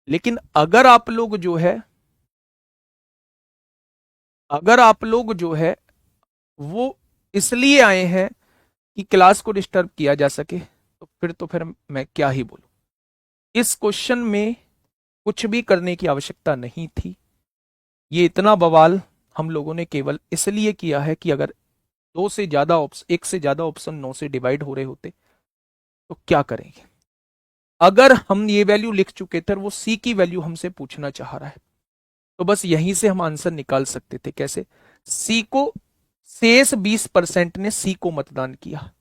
लेकिन अगर आप लोग जो है वो इसलिए आए हैं कि क्लास को डिस्टर्ब किया जा सके, तो फिर मैं क्या ही बोलूं। इस क्वेश्चन में कुछ भी करने की आवश्यकता नहीं थी। ये इतना बवाल हम लोगों ने केवल इसलिए किया है कि अगर एक से ज्यादा ऑप्शन 9 से डिवाइड हो रहे होते तो क्या करेंगे। अगर हम ये वैल्यू लिख चुके थे और वो सी की वैल्यू हमसे पूछना चाह रहा है, तो बस यहीं से हम आंसर निकाल सकते थे। कैसे? सी को शेष 20% ने सी को मतदान किया,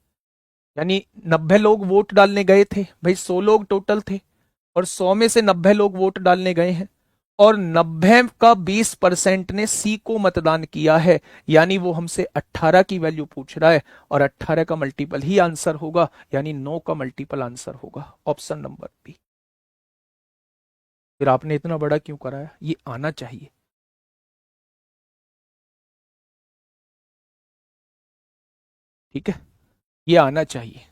यानी 90 लोग वोट डालने गए थे भाई, 100 लोग टोटल थे, और 100 में से 90 लोग वोट डालने गए हैं, और 90 का 20% ने सी को मतदान किया है, यानी वो हमसे 18 की वैल्यू पूछ रहा है, और 18 का मल्टीपल ही आंसर होगा, यानी 9 का मल्टीपल आंसर होगा, ऑप्शन नंबर बी। फिर आपने इतना बड़ा क्यों कराया? ये आना चाहिए। ठीक है, ये आना चाहिए।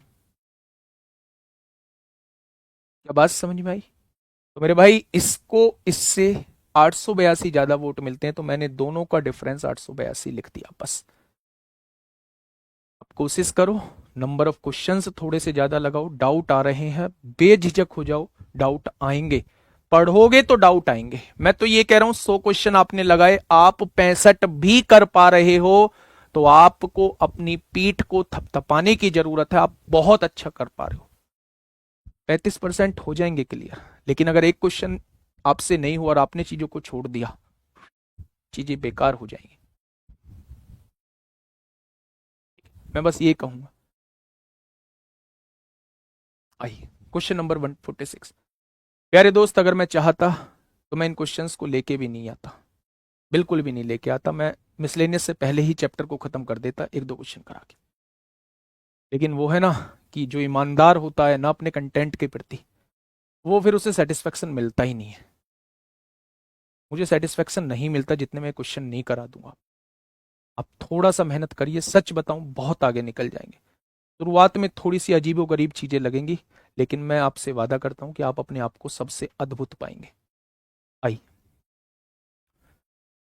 क्या बात समझ में आई? तो मेरे भाई इसको इससे 882 ज्यादा वोट मिलते हैं, तो मैंने दोनों का डिफरेंस 882 लिख दिया बस। अब कोशिश करो, नंबर ऑफ क्वेश्चंस थोड़े से ज्यादा लगाओ, डाउट आ रहे हैं बेझिझक हो जाओ, डाउट आएंगे, पढ़ोगे तो डाउट आएंगे। मैं तो ये कह रहा हूं 100 क्वेश्चन आपने लगाए, आप 65 भी कर पा रहे हो तो आपको अपनी पीठ को थपथपाने की जरूरत है, आप बहुत अच्छा कर पा रहे हो। 35% हो जाएंगे क्लियर। लेकिन अगर एक क्वेश्चन आपसे नहीं हुआ और आपने चीजों को छोड़ दिया, चीजें बेकार हो जाएंगी। मैं बस ये कहूंगा। आइए क्वेश्चन नंबर 146। प्यारे दोस्त, अगर मैं चाहता तो मैं इन क्वेश्चंस को लेके भी नहीं आता, बिल्कुल भी नहीं लेके आता। मैं मिसलेनियस से पहले ही चैप्टर को खत्म कर देता, एक दो क्वेश्चन करा के। लेकिन वो है ना कि जो ईमानदार होता है ना अपने कंटेंट के प्रति, वो फिर उसे सेटिस्फेक्शन मिलता ही नहीं है। मुझे सेटिस्फेक्शन नहीं मिलता जितने मैं क्वेश्चन नहीं करा दूंगा। आप थोड़ा सा मेहनत करिए, सच बताऊं बहुत आगे निकल जाएंगे। शुरुआत में थोड़ी सी अजीबो गरीब चीजें लगेंगी, लेकिन मैं आपसे वादा करता हूं कि आप अपने आप को सबसे अद्भुत पाएंगे। आई,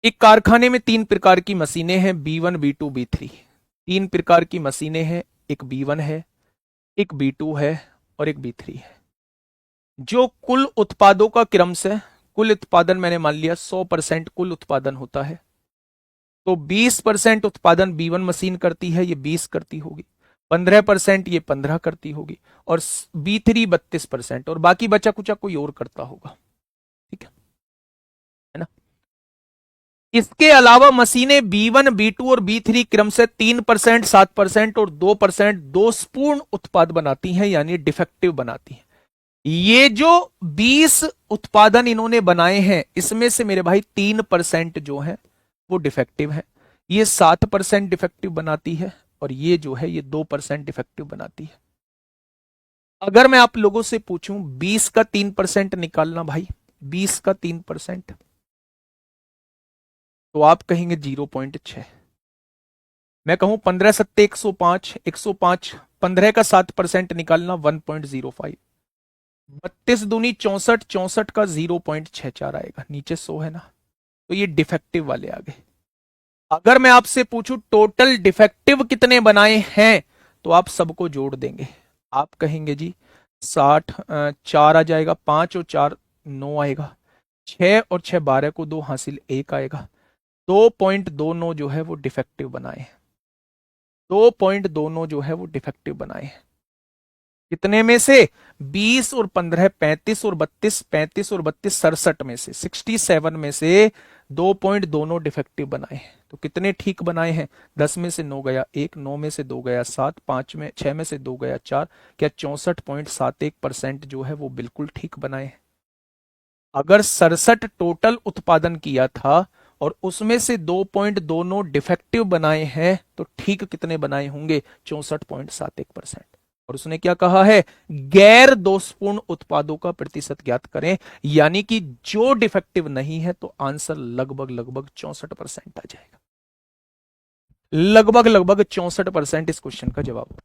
एक कारखाने में 3 प्रकार की मशीनें हैं, B1 B2 B3। 3 प्रकार की मशीनें हैं, एक B1 है, एक B2 है, और एक B3 है। जो कुल उत्पादों का क्रम से, कुल उत्पादन मैंने मान लिया 100% कुल उत्पादन होता है, तो 20% उत्पादन B1 मशीन करती है, ये 20 करती होगी, 15% ये 15 करती होगी, और B3 32%, और बाकी बचा कुचा कोई और करता होगा। ठीक है ना? इसके अलावा मशीनें B1, B2 और B3 क्रम से 3%, 7% और 2% दोषपूर्ण उत्पाद बनाती हैं, यानी डिफेक्टिव बनाती हैं। ये जो 20 उत्पादन इन्होंने बनाए हैं, इसमें से मेरे भाई 3% जो है वो डिफेक्टिव है, ये 7% डिफेक्टिव बनाती है, और ये जो है ये 2% डिफेक्टिव बनाती है। अगर मैं आप लोगों से पूछूं 20 का 3% निकालना भाई, 20 का 3%, तो आप कहेंगे 0.6। मैं कहूं 15 सत्ते 105, 105, 15 का 7% निकालना 1.05, 32 दूनी 64, 64 का 0.64 आएगा, नीचे 100 है ना, तो ये डिफेक्टिव वाले आ गए। अगर मैं आपसे पूछूं टोटल डिफेक्टिव कितने बनाए हैं, तो आप सबको जोड़ देंगे, आप कहेंगे जी 60, 4 आ जाएगा, 5 और 4 9 आएगा, 6 और 6 12 को 2 हासिल 1 आएगा, 2.29 जो है वो डिफेक्टिव बनाए हैं, 2.29 जो है वो डिफेक्टिव बनाए हैं। कितने में से? 20 और 15 35 और 32, 35 और 32 67 में से, 67 में से 2.29 डिफेक्टिव बनाए हैं। तो कितने ठीक बनाए हैं? 10 में से 9 गया 1, 9 में से 2 गया 7, 5 में 6 में से 2 गया 4, क्या 64.71% जो है वो बिल्कुल ठीक बनाए हैं। अगर 67 टोटल उत्पादन किया था और उसमें से 2.29 डिफेक्टिव बनाए हैं, तो ठीक कितने बनाए होंगे? 64.71%। और उसने क्या कहा है? गैर दोषपूर्ण उत्पादों का प्रतिशत ज्ञात करें, यानी कि जो डिफेक्टिव नहीं है, तो आंसर लगभग लगभग 64% आ जाएगा, लगभग लगभग 64% इस क्वेश्चन का जवाब।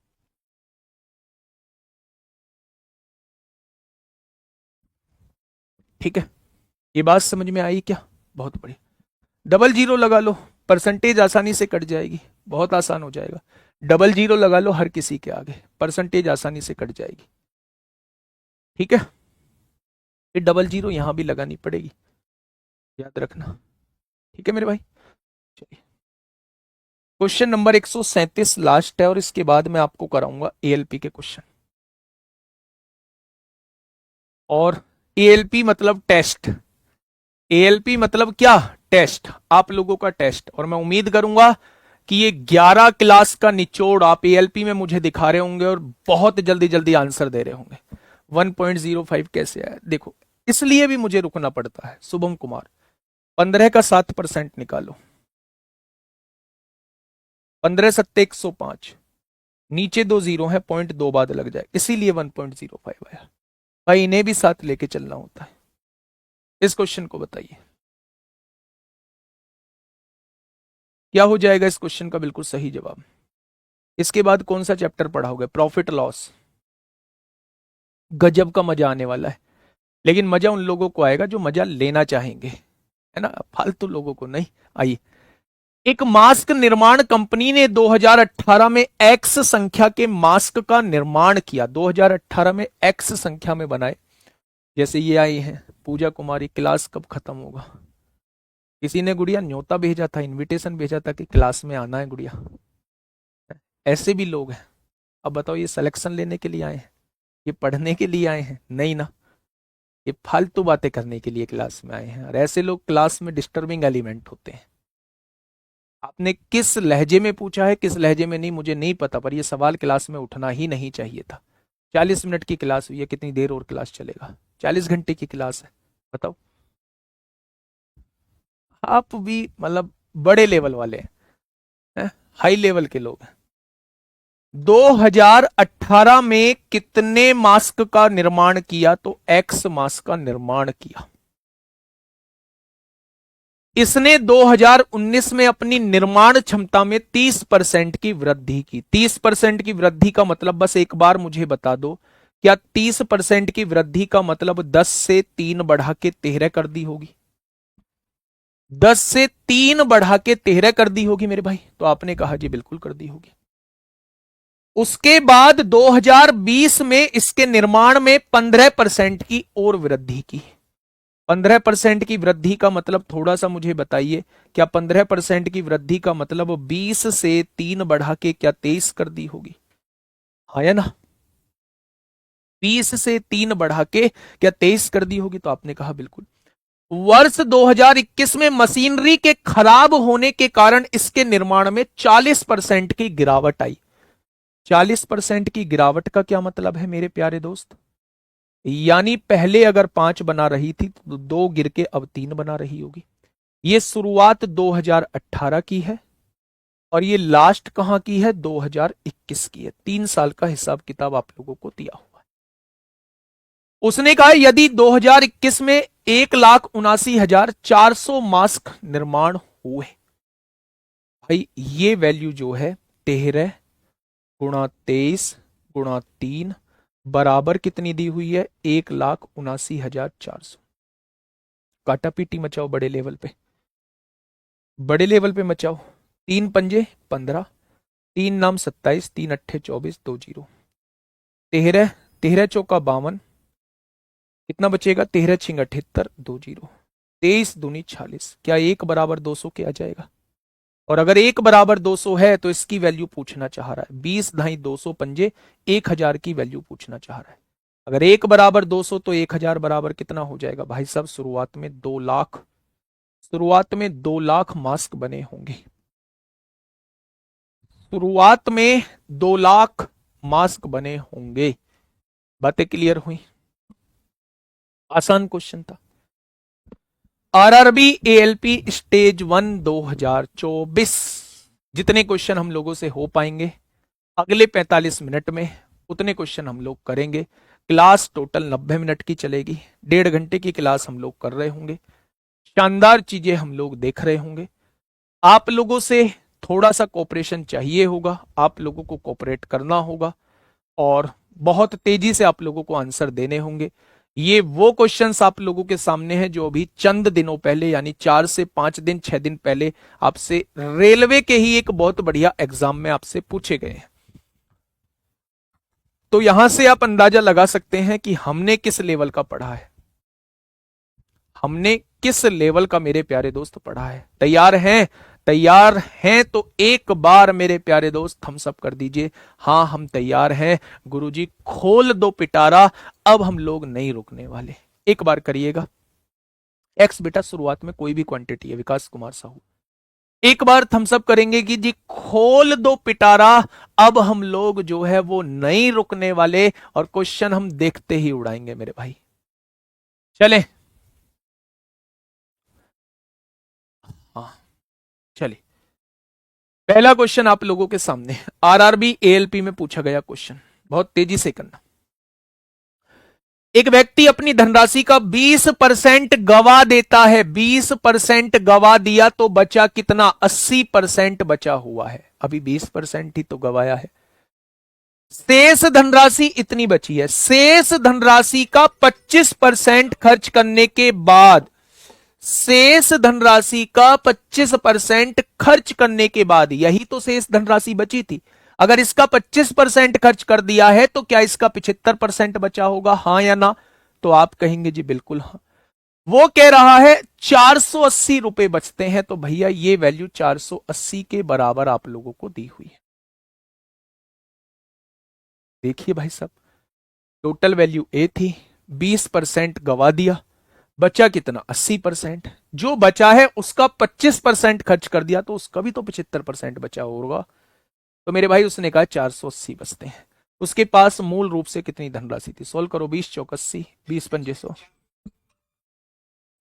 ठीक है, ये बात समझ में आई क्या? बहुत बढ़िया। डबल जीरो लगा लो, परसेंटेज आसानी से कट जाएगी, बहुत आसान हो जाएगा। डबल जीरो लगा लो हर किसी के आगे, परसेंटेज आसानी से कट जाएगी। ठीक है, ये डबल जीरो यहां भी लगानी पड़ेगी, याद रखना। ठीक है मेरे भाई, चलिए क्वेश्चन नंबर 137 लास्ट है, और इसके बाद मैं आपको कराऊंगा एएलपी के क्वेश्चन। और एएलपी मतलब टेस्ट, एएलपी मतलब क्या? टेस्ट, आप लोगों का टेस्ट। और मैं उम्मीद करूंगा कि ये 11 क्लास का निचोड़ आप एएलपी में मुझे दिखा रहे होंगे और बहुत जल्दी जल्दी आंसर दे रहे होंगे। 1.05 कैसे आया देखो, इसलिए भी मुझे रुकना पड़ता है। शुभम कुमार, 15 का 7% निकालो, 15 सत्ते 105, नीचे 2 जीरो है, 0.2 बाद लग जाए, इसीलिए 1.05 आया। भाई इन्हें भी साथ लेके चलना होता है। इस क्वेश्चन को बताइए क्या हो जाएगा इस क्वेश्चन का बिल्कुल सही जवाब। इसके बाद कौन सा चैप्टर पढ़ाओगे? Profit loss. गजब का मजा आने वाला है, लेकिन मजा उन लोगों को आएगा जो मजा लेना चाहेंगे, है ना, फालतू लोगों को नहीं। आइए, एक मास्क निर्माण कंपनी ने 2018 में एक्स संख्या के मास्क का निर्माण किया। 2018 में एक्स संख्या में बनाए, जैसे ये आई हैं पूजा कुमारी, क्लास कब खत्म होगा? किसी ने गुड़िया न्योता भेजा था, इनविटेशन भेजा था कि क्लास में आना है गुड़िया। ऐसे भी लोग हैं। अब बताओ, ये सिलेक्शन लेने के लिए आए हैं, ये पढ़ने के लिए आए हैं? नहीं ना, ये फालतू बातें करने के लिए क्लास में आए हैं। और ऐसे लोग क्लास में डिस्टर्बिंग एलिमेंट होते हैं। आपने किस लहजे में पूछा है, किस लहजे में नहीं, मुझे नहीं पता, पर यह सवाल क्लास में उठना ही नहीं चाहिए था। 40 मिनट की क्लास हुई है, कितनी देर और क्लास चलेगा? 40 घंटे की क्लास है, बताओ। आप भी मतलब बड़े लेवल वाले हैं, हाई लेवल के लोग हैं। 2018 में कितने मास्क का निर्माण किया? तो एक्स मास्क का निर्माण किया। इसने 2019 में अपनी निर्माण क्षमता में 30% की वृद्धि की। 30% की वृद्धि का मतलब, बस एक बार मुझे बता दो, क्या 30% की वृद्धि का मतलब 10 से 3 बढ़ा के 13 कर दी होगी? 10 से 3 बढ़ा के 13 कर दी होगी मेरे भाई? तो आपने कहा जी बिल्कुल कर दी होगी। उसके बाद 2020 में इसके निर्माण में 15% की और वृद्धि की। 15% की वृद्धि का मतलब थोड़ा सा मुझे बताइए, क्या 15% की वृद्धि का मतलब 20 से 3 बढ़ा के क्या 23 कर दी होगी? हाँ या ना? 20 से 3 बढ़ा के क्या 23 कर दी होगी? तो आपने कहा बिल्कुल। वर्ष 2021 में मशीनरी के खराब होने के कारण इसके निर्माण में 40% की गिरावट आई। 40% की गिरावट का क्या मतलब है मेरे प्यारे दोस्त? यानी पहले अगर 5 बना रही थी तो 2 गिर के अब 3 बना रही होगी। ये शुरुआत 2018 की है और ये लास्ट कहां की है? 2021 की है। 3 साल का हिसाब किताब आप लोगों को दिया हुआ है। उसने कहा यदि 2021 में 1,79,400 मास्क निर्माण हुए, भाई ये वैल्यू जो है 13 गुणा 23 गुणा 3 बराबर कितनी दी हुई है? 1,79,400। काटा पीटी मचाओ बड़े लेवल पे, बड़े लेवल पे मचाओ। 3 पंजे 15, 3 नाम 27, 3 अट्ठे 24, 2 जीरो। 13, 13 चौका 52, कितना बचेगा? 13 छिंग 78, 2 जीरो। 23 दूनी 46। क्या 1 बराबर 200 के आ जाएगा? और अगर 1 बराबर 200 है तो इसकी वैल्यू पूछना चाह रहा है। 20 ढाई 200 पंजे 1000 की वैल्यू पूछना चाह रहा है। अगर 1 बराबर 200 तो 1000 बराबर कितना हो जाएगा भाई साहब? शुरुआत में 2 लाख, शुरुआत में 2 लाख मास्क बने होंगे। शुरुआत में 2 लाख मास्क बने होंगे। बातें क्लियर हुई? आसान क्वेश्चन था। RRB ALP stage 1 2024। जितने क्वेश्चन हम लोगों से हो पाएंगे अगले 45 मिनट में उतने क्वेश्चन हम लोग करेंगे। क्लास टोटल 90 मिनट की चलेगी। 1.5 घंटे की क्लास हम लोग कर रहे होंगे। शानदार चीजें हम लोग देख रहे होंगे। आप लोगों से थोड़ा सा कोऑपरेशन चाहिए होगा, आप लोगों को कोऑपरेट करना होगा और बहुत तेजी से आप लोगों को आंसर देने होंगे। ये वो क्वेश्चंस आप लोगों के सामने हैं जो अभी चंद दिनों पहले यानी 4 से 5 दिन 6 दिन पहले आपसे रेलवे के ही एक बहुत बढ़िया एग्जाम में आपसे पूछे गए हैं। तो यहां से आप अंदाजा लगा सकते हैं कि हमने किस लेवल का पढ़ा है, हमने किस लेवल का मेरे प्यारे दोस्त पढ़ा है। तैयार हैं? तैयार हैं तो एक बार मेरे प्यारे दोस्त हम सब कर दीजिए, हाँ हम तैयार हैं। गुरुजी खोल दो पिटारा, अब हम लोग नहीं रुकने वाले। एक बार करिएगा। एक्स बेटा शुरुआत में कोई भी क्वांटिटी है, विकास कुमार साहू। एक बार थम्स अप करेंगे कि जी खोल दो पिटारा, अब हम लोग जो है वो नहीं रुकने वाले और क्वेश्चन हम देखते ही उड़ाएंगे मेरे भाई। चले हाँ चलिए, पहला क्वेश्चन आप लोगों के सामने आरआरबी एएलपी में पूछा गया क्वेश्चन, बहुत तेजी से करना। एक व्यक्ति अपनी धनराशि का 20% गवा देता है। 20% गवा दिया तो बचा कितना? 80% बचा हुआ है। अभी 20% ही तो गवाया है। शेष धनराशि इतनी बची है। शेष धनराशि का 25% खर्च करने के बाद, शेष धनराशि का 25% खर्च करने के बाद, यही तो शेष धनराशि बची थी। अगर इसका 25% खर्च कर दिया है तो क्या इसका 75% बचा होगा? हां या ना? तो आप कहेंगे जी बिल्कुल हां। वो कह रहा है 480 रुपए बचते हैं, तो भैया ये वैल्यू 480 के बराबर आप लोगों को दी हुई है। देखिए भाई साहब, टोटल वैल्यू ए थी, 20% गवा दिया, बचा कितना? 80%। जो बचा है उसका 25% खर्च कर दिया तो उसका भी तो 75% बचा होगा। तो मेरे भाई उसने कहा 480 बचते हैं। उसके पास मूल रूप से कितनी धनराशि थी? सोल्व करो। 20 चौक 80, 20 पंजे 100,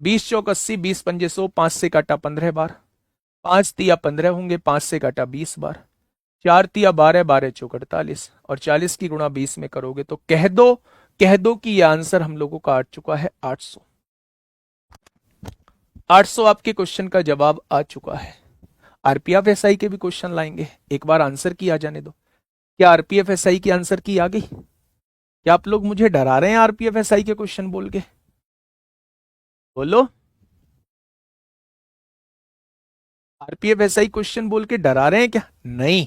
20 चौक 80, 20 पंजे 100, 5 से काटा 15 बार, 5 तिया 15 होंगे, 5 से काटा 20 बार, 4 तिया 12, 12 चौक 48 और 40 की गुणा 20 में करोगे तो कह दो कि यह आंसर हम लोगों का आ चुका है 800। 800 आपके क्वेश्चन का जवाब आ चुका है। आरपीएफ एसआई के भी क्वेश्चन लाएंगे, एक बार आंसर की आ जाने दो। क्या आरपीएफ एसआई की आंसर की आ गई? क्या आप लोग मुझे डरा रहे हैं आरपीएफ एसआई के क्वेश्चन बोल के? बोलो। आरपीएफ एसआई क्वेश्चन बोल के डरा रहे हैं क्या? नहीं,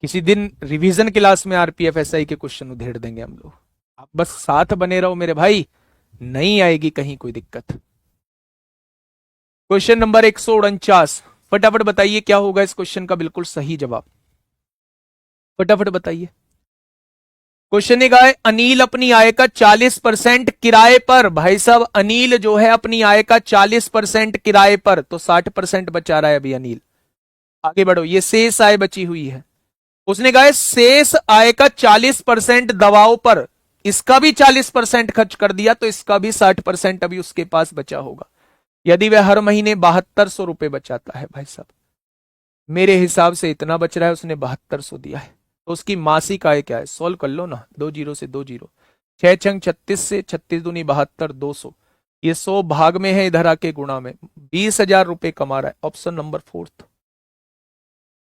किसी दिन रिवीजन क्लास में आरपीएफ एसआई के क्वेश्चन उधेड़ देंगे हम लोग। आप बस साथ बने रहो मेरे भाई, नहीं आएगी कहीं कोई दिक्कत। क्वेश्चन नंबर 149, फटाफट बताइए क्या होगा इस क्वेश्चन का बिल्कुल सही जवाब। फटाफट बताइए। क्वेश्चन है गाय, अनिल अपनी आय का 40% किराए पर, भाई साहब अनिल जो है अपनी आय का 40% किराए पर, तो 60% बचा रहा है अभी अनिल। आगे बढ़ो, ये शेष आय बची हुई है। उसने कहा है शेष आय का 40% दवाओं पर, इसका भी 40% खर्च कर दिया, तो इसका भी 60% अभी उसके पास बचा होगा। यदि वह हर महीने 7200 रुपए बचाता है, भाई साहब मेरे हिसाब से इतना बच रहा है, उसने 7200 दिया है, तो उसकी मासिक आय क्या है? सॉल्व कर लो ना, 2 जीरो से 2 जीरो, 6 छंग 36 से 36 दूनी 72, 200, ये 100 भाग में है, इधर आके गुणा में, 20,000 रुपए कमा रहा है। Option number fourth,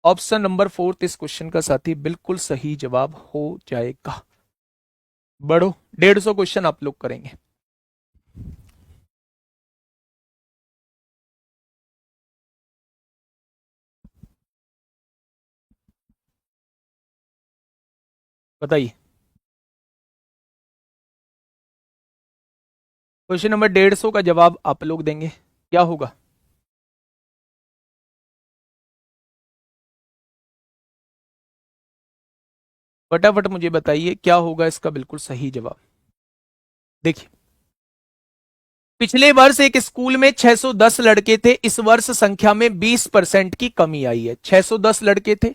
option number fourth इस क्वेश्चन का साथी बिल्कुल सही जवाब हो जाएगा। बढ़ो, 150 क्वेश्चन आप लोग करेंगे। बताइए, क्वेश्चन नंबर 150 का जवाब आप लोग देंगे, क्या होगा? फटाफट मुझे बताइए क्या होगा इसका बिल्कुल सही जवाब। देखिए, पिछले वर्ष एक स्कूल में 610 लड़के थे, इस वर्ष संख्या में 20% की कमी आई है। 610 लड़के थे,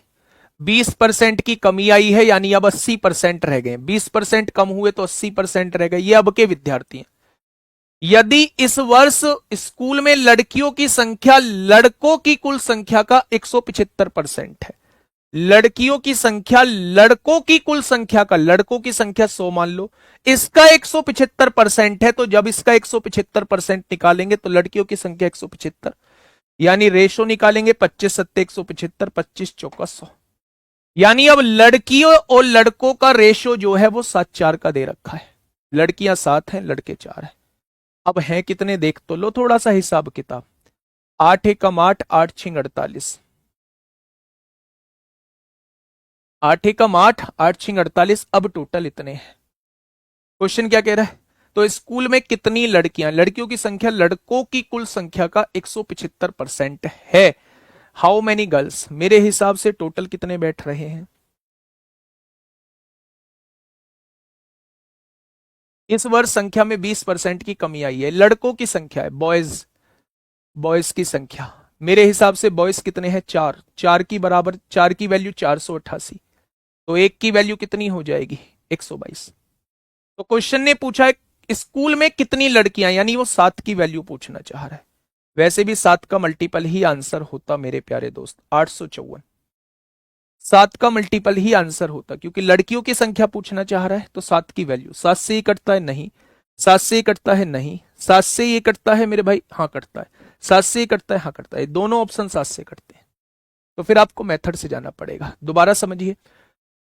20% की कमी आई है, यानी अब 80% रह गए। 20% कम हुए तो 80% रह गए, ये अब के विद्यार्थी हैं। यदि इस वर्ष स्कूल में लड़कियों की संख्या लड़कों की कुल संख्या का 175% है, लड़कियों की संख्या लड़कों की कुल संख्या का, लड़कों की संख्या 100 मान लो, इसका 175% है, तो जब इसका 175% निकालेंगे तो लड़कियों की संख्या 175, यानी रेशो निकालेंगे 25 सत्ते 175, 25 चौका 100, यानी अब लड़कियों और लड़कों का रेशो जो है वो 7:4 का दे रखा है। लड़कियां 7 हैं, लड़के 4 हैं। अब हैं कितने देख तो लो थोड़ा सा हिसाब किताब। 8 एकम 8, 8 छिंग 48, 8 एकम 8, 8 छिंग 48, अब टोटल इतने हैं। क्वेश्चन क्या कह रहा है? तो स्कूल में कितनी लड़कियां, लड़कियों की संख्या लड़कों की कुल संख्या का 175% है। हाउ मेनी गर्ल्स, मेरे हिसाब से टोटल कितने बैठ रहे हैं? इस वर्ष संख्या में 20% की कमी आई है, लड़कों की संख्या है, बॉयज, बॉयज की संख्या मेरे हिसाब से बॉयज कितने हैं? 4, 4 की बराबर, 4 की वैल्यू 488, तो एक की वैल्यू कितनी हो जाएगी? 122। तो क्वेश्चन ने पूछा है स्कूल में कितनी लड़कियां, यानी वो 7 की वैल्यू पूछना चाह रहा है। वैसे भी 7 का मल्टीपल ही आंसर होता मेरे प्यारे दोस्त, 854, 7 का मल्टीपल ही आंसर होता, क्योंकि लड़कियों की संख्या पूछना चाह रहा है, तो 7 की वैल्यू, 7 से ही कटता है नहीं, 7 से ही कटता है नहीं, 7 से ये कटता है मेरे भाई, हाँ कटता है, 7 से ही कटता है, हाँ कटता है, दोनों ऑप्शन 7 से कटते हैं। तो फिर आपको मेथड से जाना पड़ेगा, दोबारा समझिए।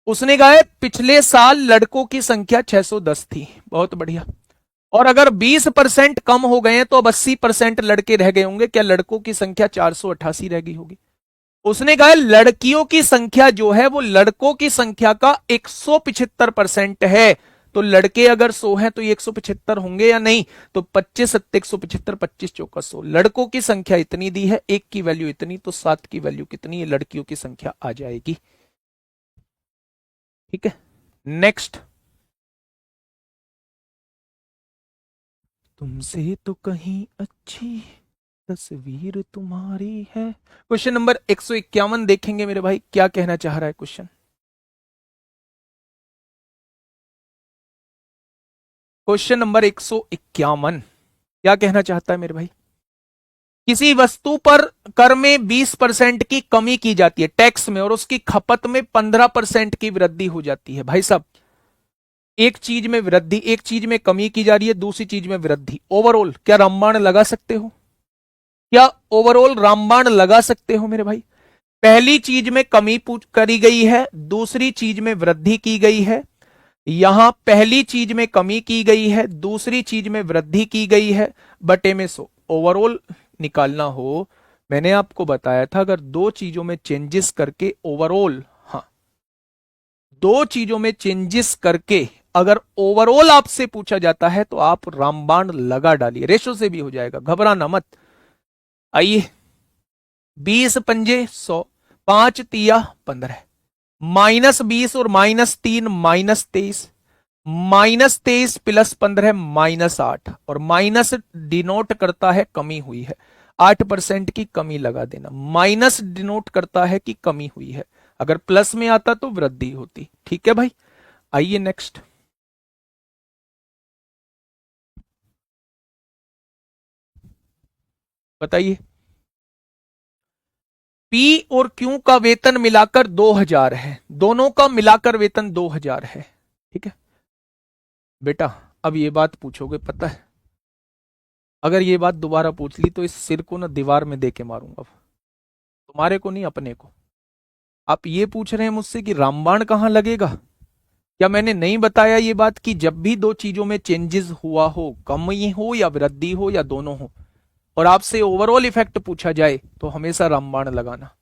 उसने कहा है पिछले साल लड़कों की संख्या 610 थी, बहुत बढ़िया, और अगर 20% कम हो गए हैं तो अब 80% लड़के रह गए होंगे, क्या लड़कों की संख्या 488 रह गई होगी? उसने कहा लड़कियों की संख्या जो है वो लड़कों की संख्या का 175% है, तो लड़के अगर 100 हैं तो ये 175 होंगे या नहीं? तो 25 सत्ते 175, 25 चौका 100, लड़कों की संख्या इतनी दी है, एक की वैल्यू इतनी, तो 7 की वैल्यू कितनी है? लड़कियों की संख्या आ जाएगी। ठीक है, नेक्स्ट। तुमसे तो कहीं अच्छी तस्वीर तुम्हारी है। क्वेश्चन नंबर 151 देखेंगे मेरे भाई, क्या कहना चाह रहा है क्वेश्चन? क्वेश्चन नंबर 151 क्या कहना चाहता है मेरे भाई? किसी वस्तु पर कर में 20% की कमी की जाती है टैक्स में, और उसकी खपत में 15% की वृद्धि हो जाती है। भाई साहब, एक चीज में वृद्धि, एक चीज में कमी की जा रही है, दूसरी चीज में वृद्धि, ओवरऑल क्या रामबाण लगा सकते हो? क्या ओवरऑल रामबाण लगा सकते हो मेरे भाई? पहली चीज में कमी करी गई है, दूसरी चीज में वृद्धि की गई है, यहां पहली चीज में कमी की गई है, दूसरी चीज में वृद्धि की गई है, बटे में 100। ओवरऑल निकालना हो, मैंने आपको बताया था अगर दो चीजों में चेंजेस करके ओवरऑल, हाँ, दो चीजों में चेंजेस करके अगर ओवरऑल आपसे पूछा जाता है तो आप रामबाण लगा डालिए, रेशो से भी हो जाएगा, घबराना मत। आइए, 20 पंजे 100, 5 तिया 15, -20 और -3 -23, -23 +15 -8, और माइनस डिनोट करता है कमी हुई है, 8% की कमी लगा देना। माइनस डिनोट करता है कि कमी हुई है, अगर प्लस में आता तो वृद्धि होती। ठीक है भाई, आइए नेक्स्ट। बताइए। पी और क्यू का वेतन मिलाकर 2000 है, दोनों का मिलाकर वेतन 2000 है। ठीक है बेटा, अब ये बात पूछोगे पता है, अगर ये बात दोबारा पूछ ली तो इस सिर को ना दीवार में दे के मारूंगा, तुम्हारे को नहीं अपने को। आप ये पूछ रहे हैं मुझसे कि रामबाण कहां लगेगा? क्या मैंने नहीं बताया ये बात कि जब भी दो चीजों में चेंजेस हुआ हो, कमी हो या वृद्धि हो या दोनों हो, और आपसे ओवरऑल इफेक्ट पूछा जाए तो हमेशा रामबाण लगाना।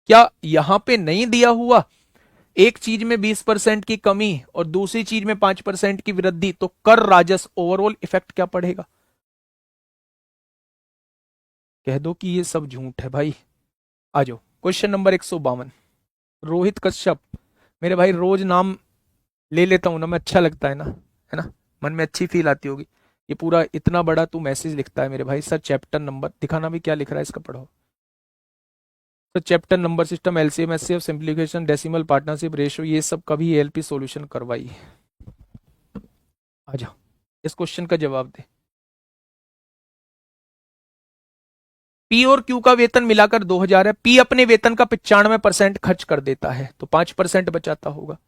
क्या यहां पे नहीं दिया हुआ, एक चीज में 20% की कमी और दूसरी चीज में 5% की वृद्धि, तो कर राजस्व ओवरऑल इफेक्ट क्या पड़ेगा? कह दो कि ये सब झूठ है भाई। आ जाओ क्वेश्चन नंबर 152। रोहित कश्यप, मेरे भाई रोज नाम ले लेता हूं ना मैं, अच्छा लगता है ना, मन में अच्छी फील आती होगी। ये पूरा इतना बड़ा तू मैसेज लिखता है मेरे भाई। सर चैप्टर नंबर दिखाना भी, क्या लिख रहा है इसका पढ़ो। तो chapter number, system, LCM, HCF, simplification, decimal, partnership, ratio, ये सब कभी एएलपी सॉल्यूशन करवाई। आ जा, इस क्वेश्चन का जवाब दे। पी और क्यू का वेतन मिलाकर 2000 है। पी अपने वेतन का 95% खर्च कर देता है तो 5% बचाता होगा।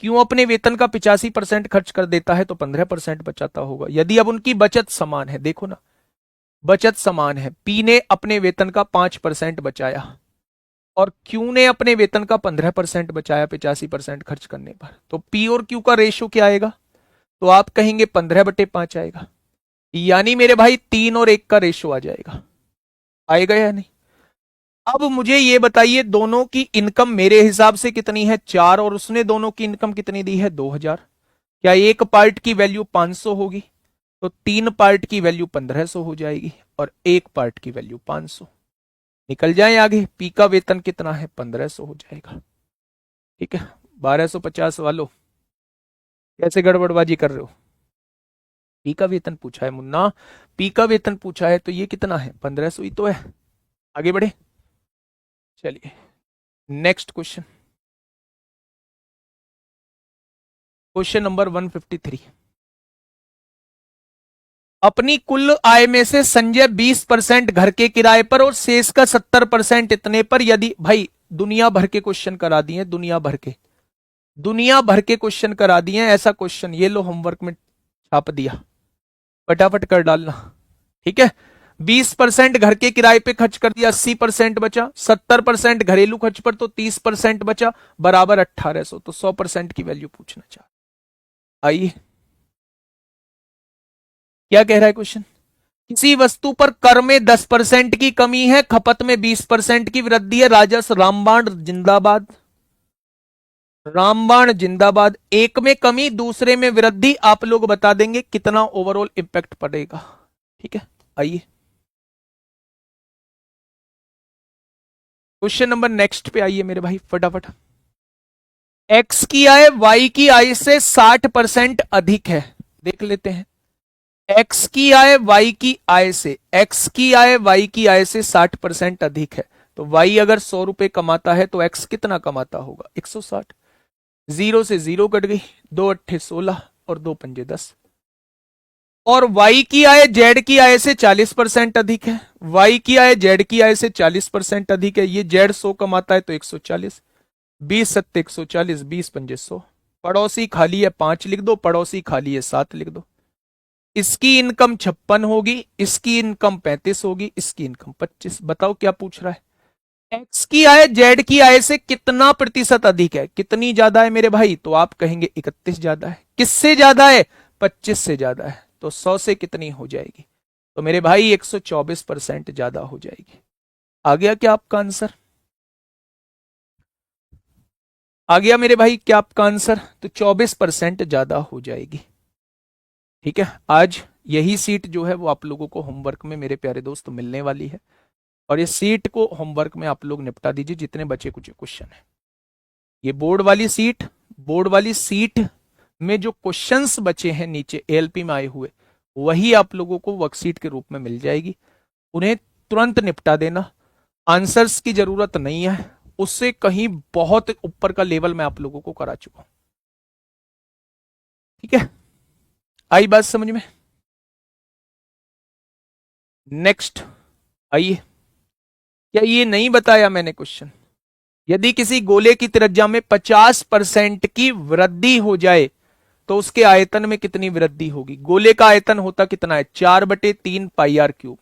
क्यू अपने वेतन का 85% खर्च कर देता है तो 15% बचाता होगा। यदि अब उनकी बचत समान है, देखो ना, बचत समान है, पी ने अपने वेतन का 5% बचाया और क्यू ने अपने वेतन का 15% बचाया 85% खर्च करने पर, तो पी और क्यू का रेशियो क्या आएगा? तो आप कहेंगे 15/5 आएगा, यानी मेरे भाई 3 और 1 का रेशियो आ जाएगा। आएगा या नहीं? अब मुझे ये बताइए, दोनों की इनकम मेरे हिसाब से कितनी है? 4, और उसने दोनों की इनकम कितनी दी है? 2000। क्या एक पार्ट की वैल्यू 500 होगी तो 3 पार्ट की वैल्यू 1500 हो जाएगी और एक पार्ट की वैल्यू 500। निकल जाए आगे, पी का वेतन कितना है? 1500 हो जाएगा। ठीक है, 1250 वालों, कैसे गड़बड़बाजी कर रहे हो? पी का वेतन पूछा है मुन्ना, पी का वेतन पूछा है तो ये कितना है? 1500 ही तो है। आगे बढ़े, चलिए नेक्स्ट क्वेश्चन। Question number 153। अपनी कुल आय में से संजय 20% घर के किराए पर और शेष का 70% इतने पर, यदि भाई दुनिया भर के क्वेश्चन करा दिए, दुनिया भर के क्वेश्चन करा दिए, ऐसा क्वेश्चन ये लो होमवर्क में छाप दिया, फटाफट कर डालना। ठीक है, 20% घर के किराए पे खर्च कर दिया, 80% बचा, 70% घरेलू खर्च पर तो 30% बचा, बराबर 1800, तो 100% की वैल्यू पूछना चाह। आइए, क्या कह रहा है क्वेश्चन? किसी वस्तु पर कर में 10% की कमी है, खपत में 20% की वृद्धि है, राजस्व रामबाण जिंदाबाद, रामबाण जिंदाबाद। एक में कमी, दूसरे में वृद्धि, आप लोग बता देंगे कितना ओवरऑल इंपैक्ट पड़ेगा। ठीक है, आइए क्वेश्चन नंबर नेक्स्ट पे आइए मेरे भाई फटाफट। एक्स की आय वाई की आय से 60% अधिक है, देख लेते हैं। एक्स की आय वाई की आय से, एक्स की आय वाई की आय से 60% अधिक है, तो वाई अगर 100 रुपए कमाता है तो एक्स कितना कमाता होगा? 160। जीरो से जीरो कट गई, 2 8 16 और 2 5 10। और वाई की आय जेड की आय से 40% अधिक है, वाई की आय जेड की आय से 40% अधिक है। ये जेड 100 कमाता है तो 140, 20 7 140, 20 5 100। पड़ोसी खाली है 5 लिख दो, पड़ोसी खाली है 7 लिख दो। इसकी इनकम 56 होगी, इसकी इनकम 35 होगी, इसकी इनकम 25। बताओ क्या पूछ रहा है? एक्स की आय जेड की आय से कितना प्रतिशत अधिक है, कितनी ज्यादा है मेरे भाई? तो आप कहेंगे 31 ज्यादा है। किससे ज्यादा है? 25 से ज्यादा है। तो 100 से कितनी हो जाएगी? तो मेरे भाई 124% ज्यादा हो जाएगी। आ गया क्या आपका आंसर? आ गया मेरे भाई क्या आपका आंसर? तो 24% ज्यादा हो जाएगी। ठीक है, आज यही सीट जो है वो आप लोगों को होमवर्क में मेरे प्यारे दोस्त मिलने वाली है, और इस सीट को होमवर्क में आप लोग निपटा दीजिए जितने बचे कुछ क्वेश्चन है। ये बोर्ड वाली सीट में जो क्वेश्चंस बचे हैं नीचे एएलपी में आए हुए, वही आप लोगों को वर्कशीट के रूप में मिल जाएगी। उन्हें तुरंत निपटा देना, आंसर्स की जरूरत नहीं है, उससे कहीं बहुत ऊपर का लेवल मैं आप लोगों को करा चुका हूं। ठीक है, आई बात समझ में? नेक्स्ट आइए, क्या ये नहीं बताया मैंने क्वेश्चन? यदि किसी गोले की त्रिज्या में 50% की वृद्धि हो जाए तो उसके आयतन में कितनी वृद्धि होगी? गोले का आयतन होता कितना है? 4/3 पाई आर क्यूब।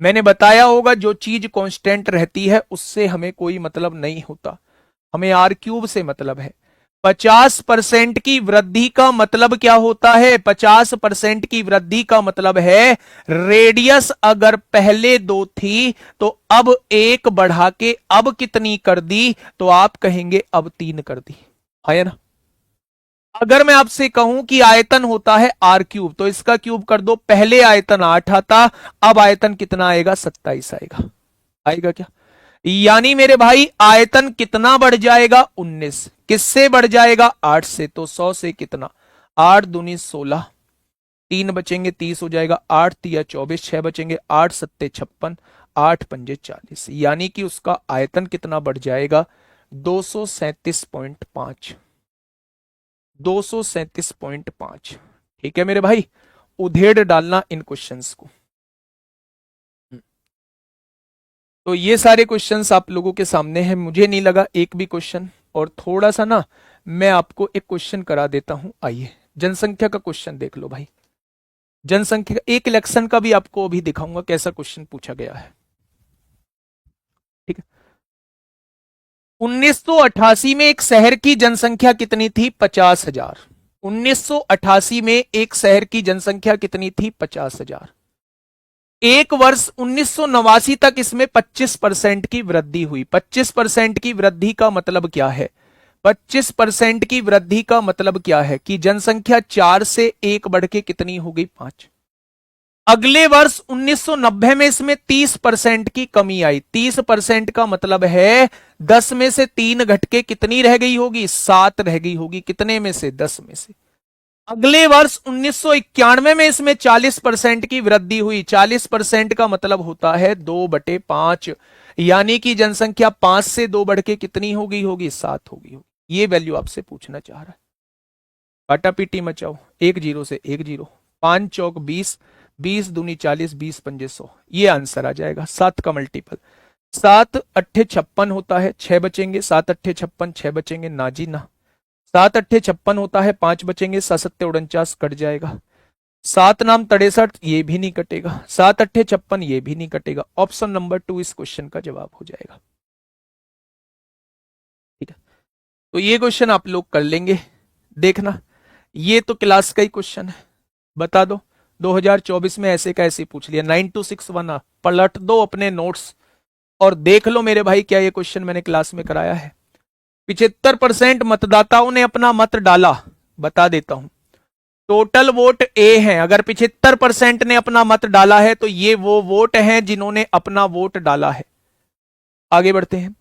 मैंने बताया होगा जो चीज कांस्टेंट रहती है उससे हमें कोई मतलब नहीं होता, हमें आर क्यूब से मतलब है। 50% की वृद्धि का मतलब क्या होता है? 50% की वृद्धि का मतलब है रेडियस अगर पहले 2 थी तो अब 1 बढ़ा के अब कितनी कर दी? तो आप कहेंगे अब 3 कर दी, है ना? अगर मैं आपसे कहूं कि आयतन होता है आर क्यूब, तो इसका क्यूब कर दो, पहले आयतन 8 आता, अब आयतन कितना आएगा? 27 आएगा। आएगा क्या? यानी मेरे भाई आयतन कितना बढ़ जाएगा? 19। किससे बढ़ जाएगा? 8 से। तो 100 से कितना? 8 दूनी 16, 3 बचेंगे 30 हो जाएगा, 8 तिया 24, 6 बचेंगे, 8 सत्ते 56, 8 पंजे 40। यानी कि उसका आयतन कितना बढ़ जाएगा? 237.5। 237.5। ठीक है मेरे भाई, उधेड़ डालना इन क्वेश्चंस को। तो ये सारे क्वेश्चंस आप लोगों के सामने हैं, मुझे नहीं लगा एक भी क्वेश्चन। और थोड़ा सा ना मैं आपको एक क्वेश्चन करा देता हूं, आइए जनसंख्या का क्वेश्चन देख लो भाई। जनसंख्या एक इलेक्शन का भी आपको अभी दिखाऊंगा कैसा क्वेश्चन पूछा गया है। ठीक है, 1988 में एक शहर की जनसंख्या कितनी थी? 50,000। 1988 में एक शहर की जनसंख्या कितनी थी? 50,000। एक वर्ष 1989 तक इसमें 25% की वृद्धि हुई। 25% की वृद्धि का मतलब क्या है? 25% की वृद्धि का मतलब क्या है कि जनसंख्या 4 से 1 बढ़ के कितनी हो गई? 5। अगले वर्ष 1990 में इसमें 30% की कमी आई। 30% का मतलब है 10 में से 3 घट के कितनी रह गई होगी? 7 रह गई होगी। कितने में से? 10 में से। अगले वर्ष 1991 में इसमें 40% की वृद्धि हुई। 40% का मतलब होता है 2/5, यानी कि जनसंख्या 5 से 2 बढ़ के कितनी हो गई होगी? 7 हो गई होगी। ये वैल्यू आपसे पूछना चाह रहा है। पाटा पीटी मचाओ, 1 0 से 1 0, 5 चौक 20, 20 दूनी 40, 20 पंजे 100। ये आंसर आ जाएगा। 7 का मल्टीपल 7 अट्ठे 56 होता है, 6 बचेंगे, 7 अट्ठे 56, 6 बचेंगे, ना जी ना। 7 अट्ठे 56 होता है, 5 बचेंगे, 7 सत्ते 49 कट जाएगा। 7 नाम 63, ये भी नहीं कटेगा। 7 अट्ठे 56, ये भी नहीं कटेगा। ऑप्शन नंबर 2 इस क्वेश्चन का जवाब हो जाएगा। ठीक है, तो ये क्वेश्चन आप लोग कर लेंगे। देखना, ये तो क्लास का ही क्वेश्चन है, बता दो 2024 में ऐसे का ऐसे पूछ लिया। 9261 पलट दो अपने नोट्स और देख लो मेरे भाई क्या ये क्वेश्चन मैंने क्लास में कराया है। 75% मतदाताओं ने अपना मत डाला, बता देता हूं। टोटल वोट ए है, अगर 75% ने अपना मत डाला है तो ये वो वोट हैं जिन्होंने अपना वोट डाला है। आगे बढ़ते हैं।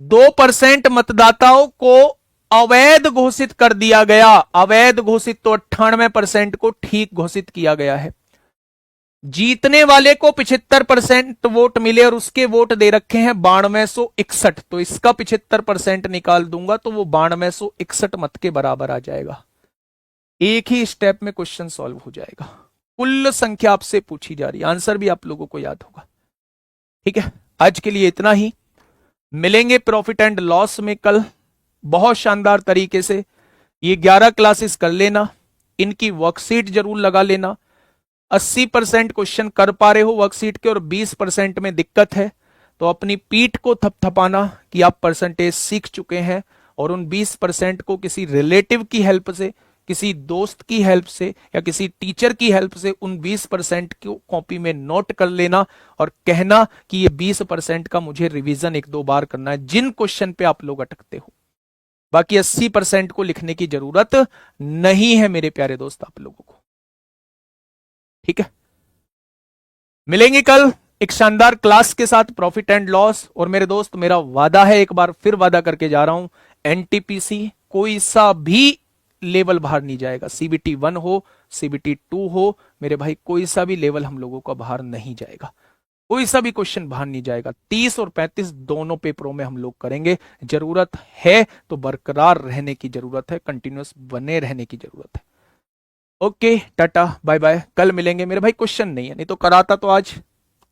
2% मतदाताओं को अवैध घोषित कर दिया गया। अवैध घोषित तो 98% को ठीक घोषित किया गया है। जीतने वाले को 75% वोट मिले और उसके वोट दे रखे हैं 9261, तो इसका 75% निकाल दूंगा तो वो 9261 मत के बराबर आ जाएगा। एक ही स्टेप में क्वेश्चन सॉल्व हो जाएगा। कुल संख्या आपसे पूछी जा रही है, आंसर भी आप लोगों को याद होगा। ठीक है, आज के लिए इतना ही। मिलेंगे प्रॉफिट एंड लॉस में कल बहुत शानदार तरीके से। ये 11 क्लासेस कर लेना, इनकी वर्कशीट जरूर लगा लेना। 80% क्वेश्चन कर पा रहे हो वर्कशीट के और 20% में दिक्कत है, तो अपनी पीठ को थपथपाना कि आप परसेंटेज सीख चुके हैं, और उन 20% को किसी रिलेटिव की हेल्प से, किसी दोस्त की हेल्प से या किसी टीचर की हेल्प से उन 20% को कॉपी में नोट कर लेना और कहना कि ये 20% का मुझे रिवीजन 1-2 बार करना है जिन क्वेश्चन पे आप लोग अटकते हो। बाकी 80% को लिखने की जरूरत नहीं है मेरे प्यारे दोस्त आप लोगों को। ठीक है, मिलेंगे कल एक शानदार क्लास के साथ, प्रॉफिट एंड लॉस। और मेरे दोस्त, मेरा वादा है, एक बार फिर वादा करके जा रहा हूं, एनटीपीसी, कोई सा भी लेवल बाहर नहीं जाएगा। सीबीटी 1 हो, सीबीटी 2 हो, मेरे भाई कोई सा भी लेवल हम लोगों का बाहर नहीं जाएगा, कोई सा भी क्वेश्चन बाहर नहीं जाएगा। 30 और 35 दोनों पेपरों में हम लोग करेंगे। जरूरत है तो बरकरार रहने की जरूरत है, कंटिन्यूअस बने रहने की जरूरत है। ओके, टाटा बाय बाय, कल मिलेंगे मेरे भाई। क्वेश्चन नहीं है, नहीं तो कराता तो आज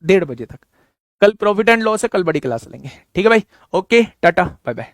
1:30 बजे तक। कल प्रॉफिट एंड लॉस है, कल बड़ी क्लास लेंगे, ठीक है भाई। Okay, tata bye bye.